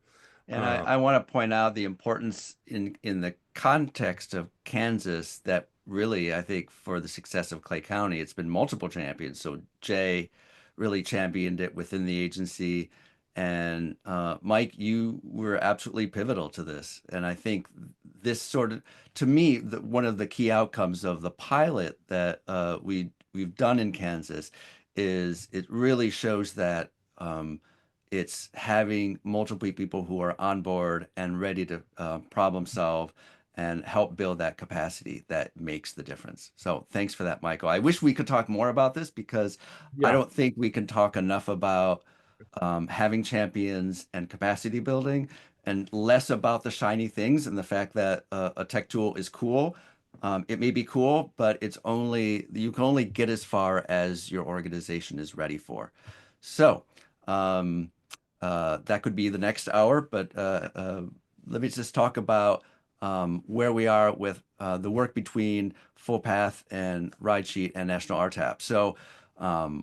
And I want to point out the importance in the context of Kansas that really, I think, for the success of Clay County, it's been multiple champions. So Jay really championed it within the agency. And Mike, you were absolutely pivotal to this. And I think this sort of, to me, one of the key outcomes of the pilot that we've done in Kansas is it really shows that it's having multiple people who are on board and ready to problem solve and help build that capacity that makes the difference. So thanks for that, Michael. I wish we could talk more about this because I Yeah. don't think we can talk enough about having champions and capacity building and less about the shiny things and the fact that a tech tool is cool. It may be cool, but you can only get as far as your organization is ready for. So, that could be the next hour, but let me just talk about where we are with the work between FullPath and RideSheet and National RTAP. So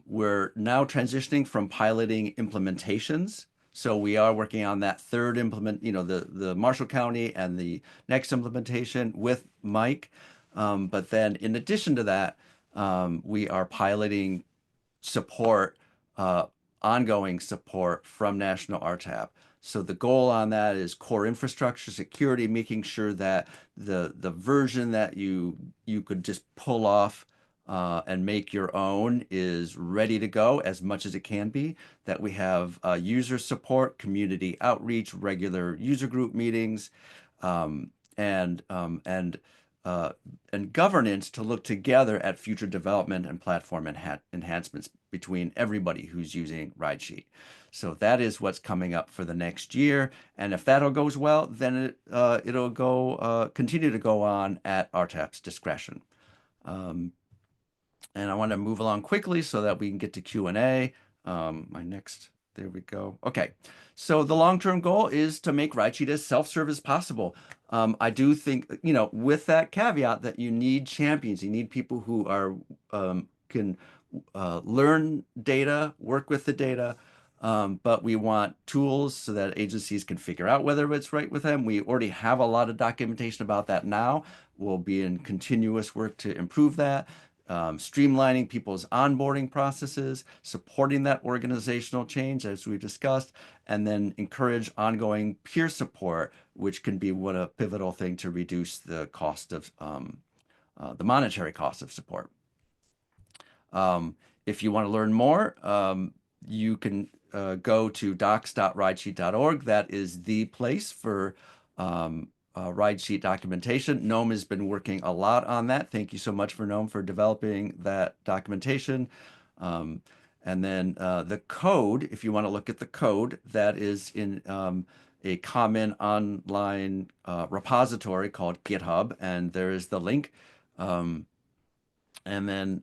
we're now transitioning from piloting implementations. So we are working on that third the Marshall County and the next implementation with Mike. But then in addition to that, we are piloting support, ongoing support from National RTAP. So the goal on that is core infrastructure security, making sure that the version that you could just pull off and make your own is ready to go as much as it can be, that we have user support, community outreach, regular user group meetings, and governance to look together at future development and platform enhancements between everybody who's using RideSheet. So that is what's coming up for the next year. And if that all goes well, then it'll continue to go on at RTAP's discretion. And I want to move along quickly so that we can get to Q&A. There we go. Okay, so the long-term goal is to make RideSheet as self-serve as possible. I do think, with that caveat that you need champions, you need people who can learn data, work with the data, but we want tools so that agencies can figure out whether it's right with them. We already have a lot of documentation about that now. We'll be in continuous work to improve that. Streamlining people's onboarding processes, supporting that organizational change as we discussed, and then encourage ongoing peer support, which can be a pivotal thing to reduce the cost of the monetary cost of support. If you want to learn more, you can go to docs.ridesheet.org. That is the place for RideSheet documentation. Noam has been working a lot on that. Thank you so much for Noam for developing that documentation. And then the code, if you want to look at the code, that is in a common online repository called GitHub, and there is the link. And then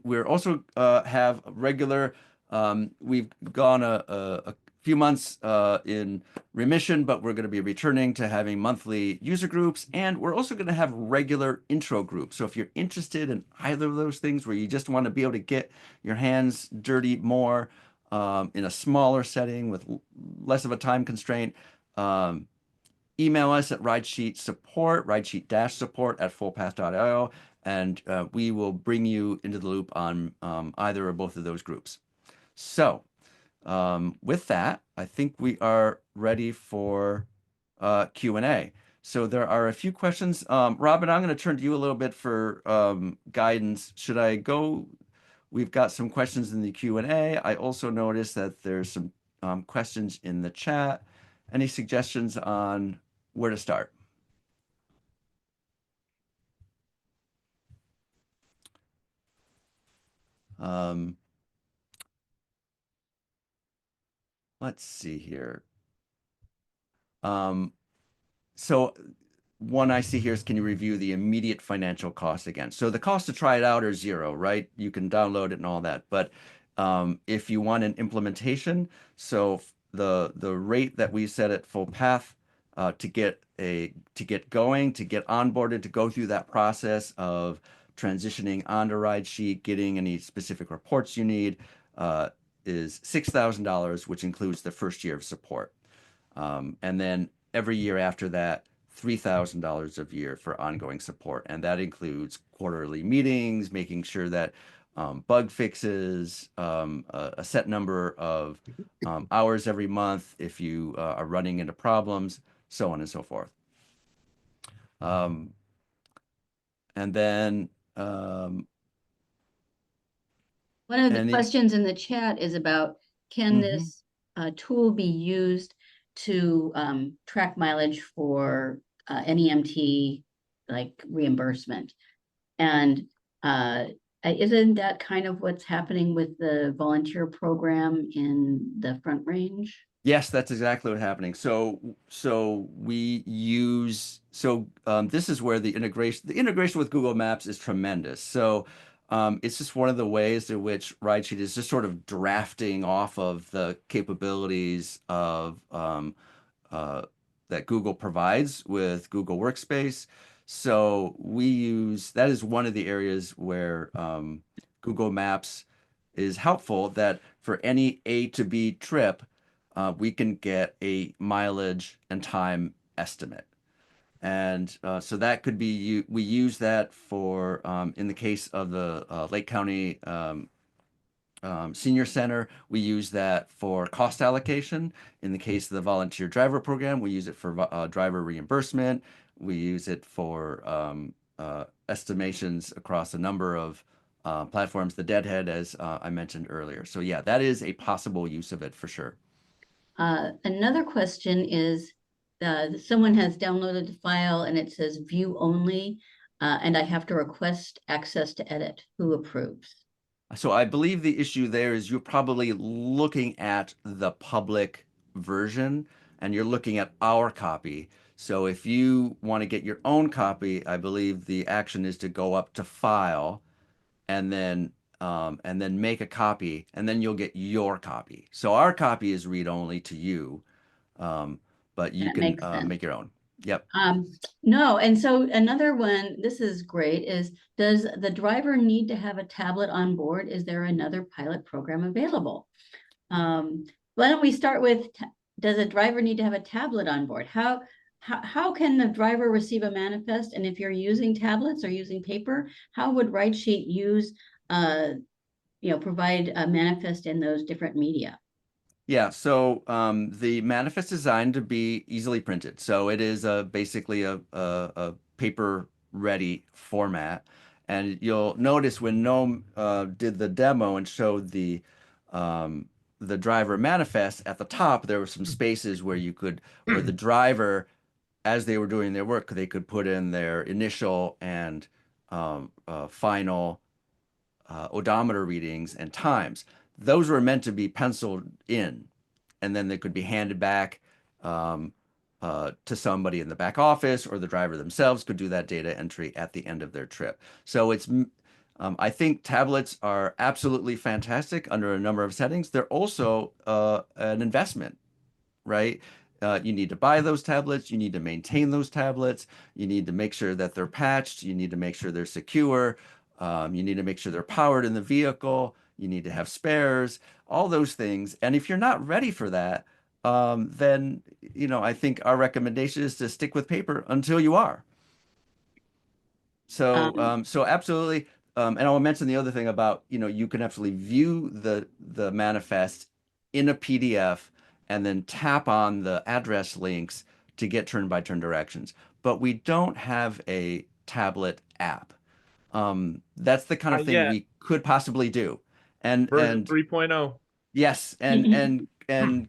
we're also have regular. We've gone a few months in remission, but we're going to be returning to having monthly user groups, and we're also going to have regular intro groups. So if you're interested in either of those things, where you just want to be able to get your hands dirty more in a smaller setting with less of a time constraint, email us at ridesheet-support@fullpath.io, and we will bring you into the loop on either or both of those groups. So with that, I think we are ready for Q&A. So there are a few questions. Robin, I'm going to turn to you a little bit for guidance. Should I go? We've got some questions in the Q&A. I also noticed that there's some questions in the chat. Any suggestions on where to start? Let's see here. So one I see here is, can you review the immediate financial cost again? So the cost to try it out are zero, right? You can download it and all that. But if you want an implementation, so the rate that we set at full path to get going, to get onboarded, to go through that process of transitioning onto RideSheet, getting any specific reports you need, is $6,000, which includes the first year of support. And then every year after that, $3,000 a year for ongoing support. And that includes quarterly meetings, making sure that bug fixes, a set number of hours every month if you are running into problems, so on and so forth. And then One of the any questions in the chat is about, can this tool be used to track mileage for NEMT, like reimbursement? And isn't that kind of what's happening with the volunteer program in the Front Range? Yes, that's exactly what's happening. So this is where the integration with Google Maps is tremendous. So it's just one of the ways in which RideSheet is just sort of drafting off of the capabilities of that Google provides with Google Workspace. So that is one of the areas where Google Maps is helpful, that for any A to B trip, we can get a mileage and time estimate. And so that could be, we use that for, in the case of the Lake County Senior Center, we use that for cost allocation. In the case of the volunteer driver program, we use it for driver reimbursement. We use it for estimations across a number of platforms, the Deadhead, as I mentioned earlier. So yeah, that is a possible use of it for sure. Another question is, someone has downloaded the file and it says view only, and I have to request access to edit. Who approves? So I believe the issue there is you're probably looking at the public version and you're looking at our copy. So if you want to get your own copy, I believe the action is to go up to File and then make a copy, and then you'll get your copy. So our copy is read only to you, but you That can makes sense. make your own. Yep. No, and so another one, this is great, is does the driver need to have a tablet on board? Is there another pilot program available? Why don't we start with, does a driver need to have a tablet on board? How can the driver receive a manifest? And if you're using tablets or using paper, how would RideSheet use, provide a manifest in those different media? Yeah, so the manifest is designed to be easily printed. So it is basically a paper-ready format. And you'll notice when Noam did the demo and showed the driver manifest, at the top, there were some spaces where where the driver, as they were doing their work, they could put in their initial and final odometer readings and times. Those were meant to be penciled in, and then they could be handed back to somebody in the back office, or the driver themselves could do that data entry at the end of their trip. So I think tablets are absolutely fantastic under a number of settings. They're also an investment, right? You need to buy those tablets. You need to maintain those tablets. You need to make sure that they're patched. You need to make sure they're secure. You need to make sure they're powered in the vehicle. You need to have spares, all those things. And if you're not ready for that, then, I think our recommendation is to stick with paper until you are. So, so absolutely. And I'll mention the other thing about, you can actually view the manifest in a PDF and then tap on the address links to get turn-by-turn directions. But we don't have a tablet app. That's the kind of thing we could possibly do. Version 3.0. Yes, and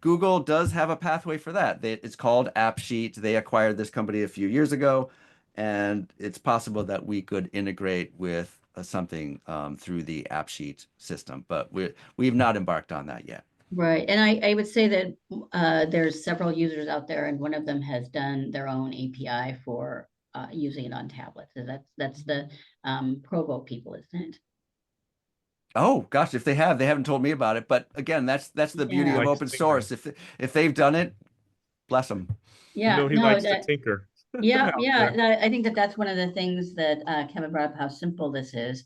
Google does have a pathway for that. It's called AppSheet. They acquired this company a few years ago, and it's possible that we could integrate with something through the AppSheet system, but we've not embarked on that yet. Right, and I would say that there's several users out there, and one of them has done their own API for using it on tablets. So that's the Provo people, isn't it? Oh gosh, if they have, they haven't told me about it. But again, that's the beauty Yeah, of Likes open tinkering. source. If they've done it, bless them. yeah, He no, likes to that, tinker yeah, out yeah, there. I think that that's one of the things that Kevin brought up, how simple this is.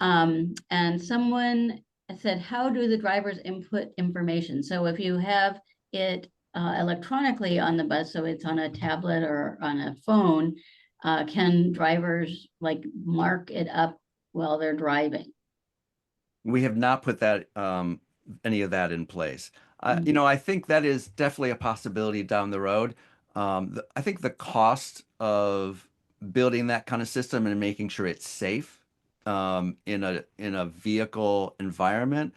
And someone said, how do the drivers input information? So if you have it electronically on the bus, so it's on a tablet or on a phone, can drivers like mark it up while they're driving? We have not put that any of that in place. You Mm. know, I think that is definitely a possibility down the road. I think the cost of building that kind of system and making sure it's safe in a vehicle environment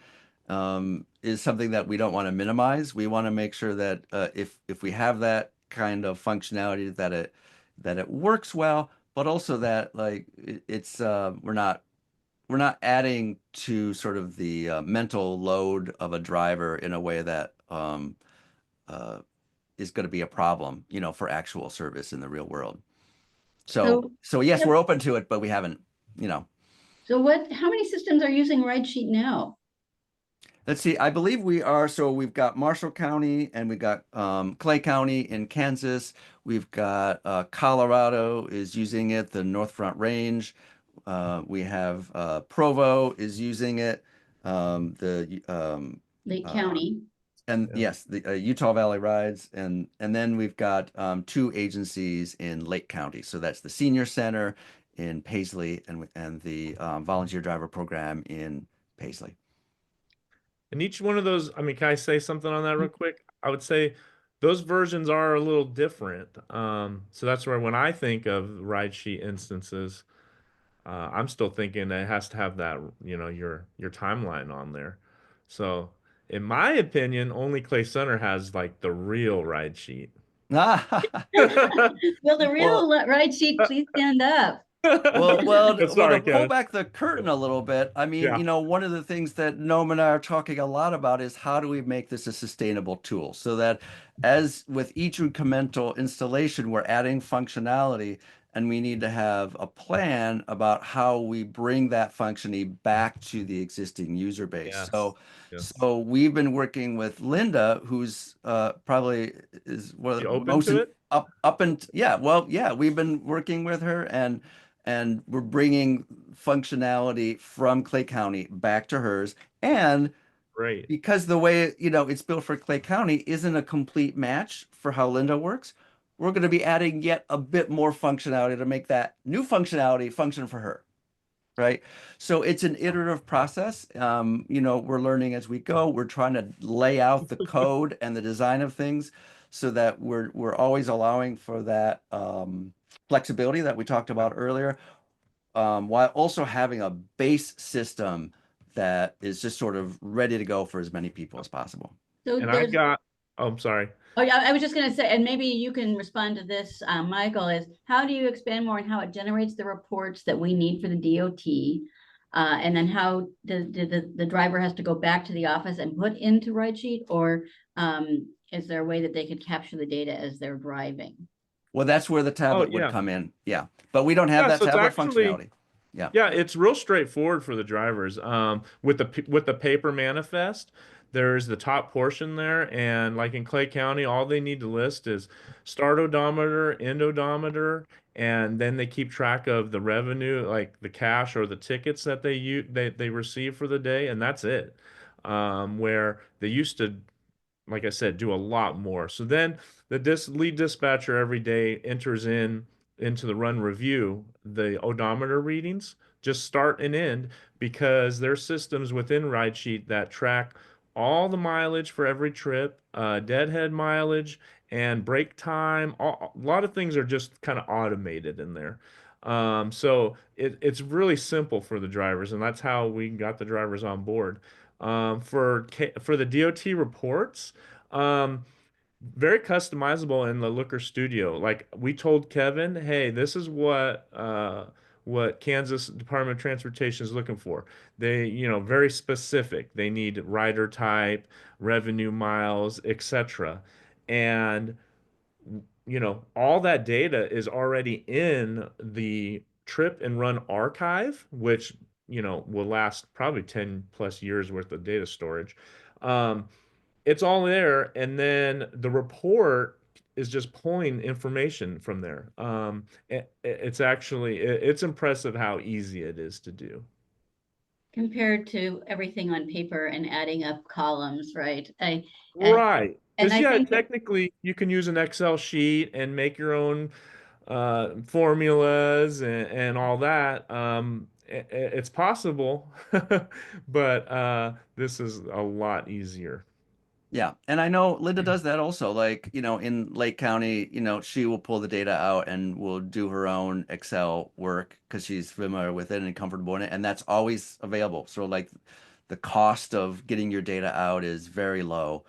is something that we don't want to minimize. We want to make sure that if we have that kind of functionality, that it works well, but also that like it's we're not adding to sort of the mental load of a driver in a way that uh, is going to be a problem, you know, for actual service in the real world. So, So yes, yep. we're open to it, but we haven't, you know. So how many systems are using RideSheet now? Let's see. I believe we are. So we've got Marshall County and we've got Clay County in Kansas. We've got Colorado is using it, the North Front Range. We have Provo is using it. The Lake uh, County. and Yeah. yes, the Utah Valley Rides, and then we've got two agencies in Lake County. So that's the Senior Center in Paisley and the Volunteer Driver Program in Paisley. And each one of those, I mean, can I say something on that real quick? I would say those versions are a little different. So that's where when I think of ride sheet instances, I'm still thinking it has to have that, you know, your timeline on there. So in my opinion, only Clay Center has like the real ride sheet. Will the real Well, RideSheet please stand up? well, to Sorry, pull Kevin. back the curtain a little bit, I mean, Yeah. you know, one of the things that Noam and I are talking a lot about is how do we make this a sustainable tool so that as with each incremental installation, we're adding functionality and we need to have a plan about how we bring that functionality back to the existing user base. Yes. Yes. So we've been working with Linda, who's probably is one of You the open most to it? up and yeah, well, yeah, we've been working with her and we're bringing functionality from Clay County back to hers. And Great. because the way, you know, it's built for Clay County isn't a complete match for how Linda works, we're going to be adding yet a bit more functionality to make that new functionality function for her. Right. So it's an iterative process. You know, we're learning as we go. We're trying to lay out the code and the design of things so that we're always allowing for that flexibility that we talked about earlier, while also having a base system that is just sort of ready to go for as many people as possible. So And I there's, got, oh, I'm sorry. oh yeah, I was just gonna say, and maybe you can respond to this, Michael, is how do you expand more on how it generates the reports that we need for the DOT? And then how does the driver has to go back to the office and put into RideSheet, or is there a way that they could capture the data as they're driving? Well, that's where the Oh, tablet would yeah. come in. Yeah. But we don't have Yeah, that so it's tablet actually, functionality. Yeah. yeah, it's real straightforward for the drivers. With the paper manifest, there's the top portion there, and like in Clay County, all they need to list is start odometer, end odometer, and then they keep track of the revenue, like the cash or the tickets that they receive for the day, and that's it. Where they used to, like I said, do a lot more. So then the lead dispatcher every day enters into the run review the odometer readings, just start and end, because there's systems within RideSheet that track all the mileage for every trip, deadhead mileage, and break time. A lot of things are just kind of automated in there. So it's really simple for the drivers, and that's how we got the drivers on board. For the DOT reports, um, very customizable in the Looker Studio. Like we told Kevin, hey, this is what Kansas Department of Transportation is looking for. They, you know, very specific. They need rider type, revenue miles, etc. And you know, all that data is already in the trip and run archive, which will last probably 10 plus years worth of data storage. It's all there, and then the report is just pulling information from there. It's impressive how easy it is to do. Compared to everything on paper and adding up columns, right? Right. And Because I yeah, think that technically you can use an Excel sheet and make your own formulas and all that. It's possible, but this is a lot easier. Yeah, and I know Linda does that also. Like, in Lake County, she will pull the data out and will do her own Excel work because she's familiar with it and comfortable in it, and that's always available. So like the cost of getting your data out is very low.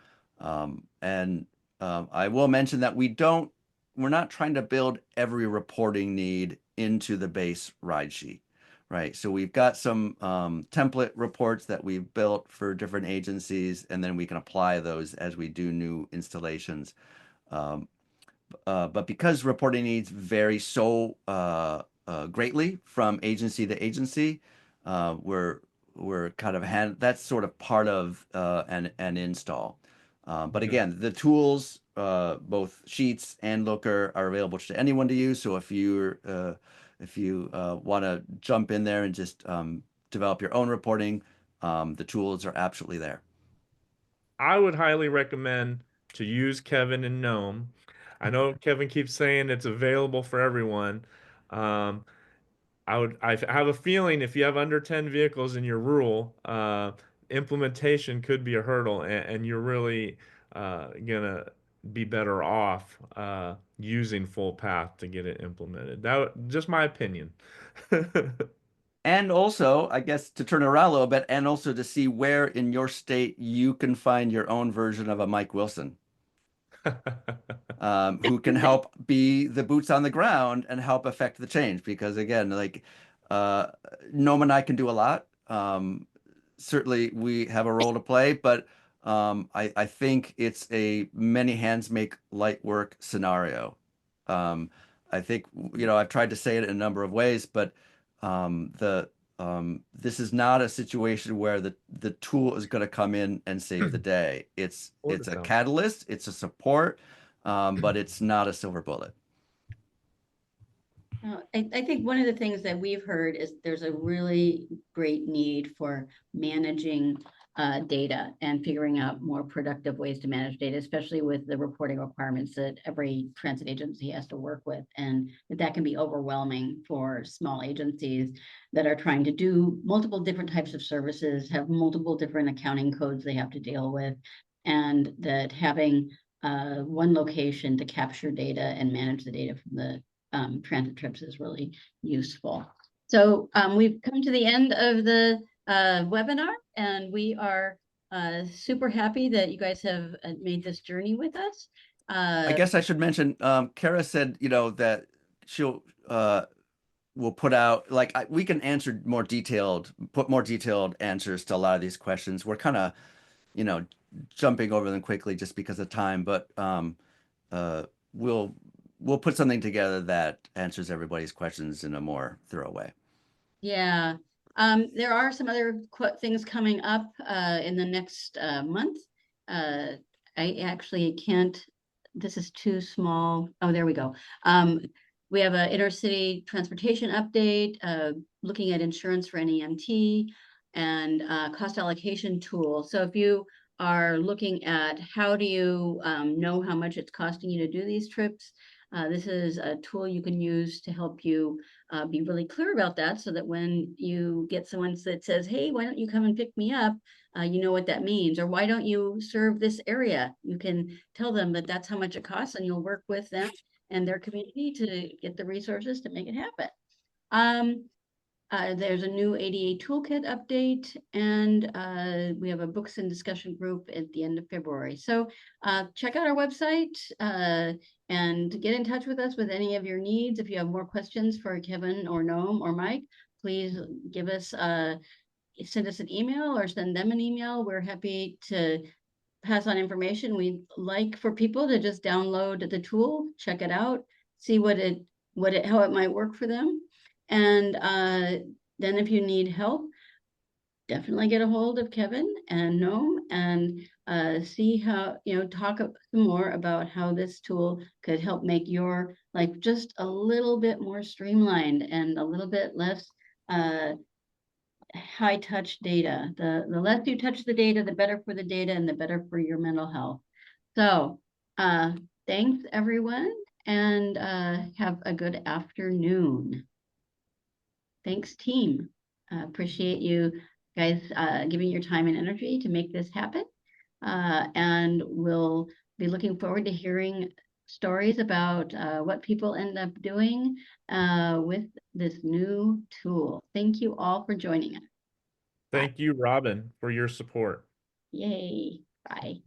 And I will mention that we're not trying to build every reporting need into the base ride sheet. Right. So we've got some template reports that we've built for different agencies, and then we can apply those as we do new installations. Um, but because reporting needs vary so greatly from agency to agency, we're kind of that's sort of part of an install. But Okay. again, the tools, both Sheets and Looker, are available to anyone to use. So if you want to jump in there and just develop your own reporting, the tools are absolutely there. I would highly recommend to use Kevin and Gnome. I know Kevin keeps saying it's available for everyone. Um, I have a feeling if you have under 10 vehicles in your rural, implementation could be a hurdle, and you're really gonna be better off using full path to get it implemented. Just my opinion. And also, I guess to turn around a little bit, and also to see where in your state you can find your own version of a Mike Wilson, who can help be the boots on the ground and help affect the change. Because again, like Noam and I can do a lot. Certainly, we have a role to play, but I think it's a many hands make light work scenario. I think I've tried to say it in a number of ways, but the this is not a situation where the tool is going to come in and save the day. It's More to a come. catalyst, it's a support, but it's not a silver bullet. I think one of the things that we've heard is there's a really great need for managing data and figuring out more productive ways to manage data, especially with the reporting requirements that every transit agency has to work with, and that can be overwhelming for small agencies that are trying to do multiple different types of services, have multiple different accounting codes they have to deal with, and that having one location to capture data and manage the data from the transit trips is really useful. So we've come to the end of the webinar, and we are super happy that you guys have made this journey with us. I guess I should mention, Kara said, that she'll will put out, like, we can put more detailed answers to a lot of these questions. We're kind of, jumping over them quickly just because of time, but we'll put something together that answers everybody's questions in a more thorough way. Yeah, there are some other things coming up in the next month. I actually can't, this is too small. Oh, there we go. We have an intercity transportation update, looking at insurance for NEMT and cost allocation tool. So if you are looking at how do you know how much it's costing you to do these trips, this is a tool you can use to help you be really clear about that, so that when you get someone that says, hey, why don't you come and pick me up? You know what that means. Or why don't you serve this area? You can tell them that that's how much it costs, and you'll work with them and their community to get the resources to make it happen. There's a new ADA toolkit update, and we have a books and discussion group at the end of February. So check out our website and get in touch with us with any of your needs. If you have more questions for Kevin or Noam or Mike, please give us send us an email or send them an email. We're happy to pass on information. We'd like for people to just download the tool, check it out, see how it might work for them. And then if you need help, definitely get a hold of Kevin and Noam and see how, talk some more about how this tool could help make your life just a little bit more streamlined and a little bit less high touch data. The less you touch the data, the better for the data and the better for your mental health. So thanks everyone, and have a good afternoon. Thanks team. Appreciate you guys giving your time and energy to make this happen. And we'll be looking forward to hearing stories about what people end up doing with this new tool. Thank you all for joining us. Thank you, Robin, for your support. Yay. Bye.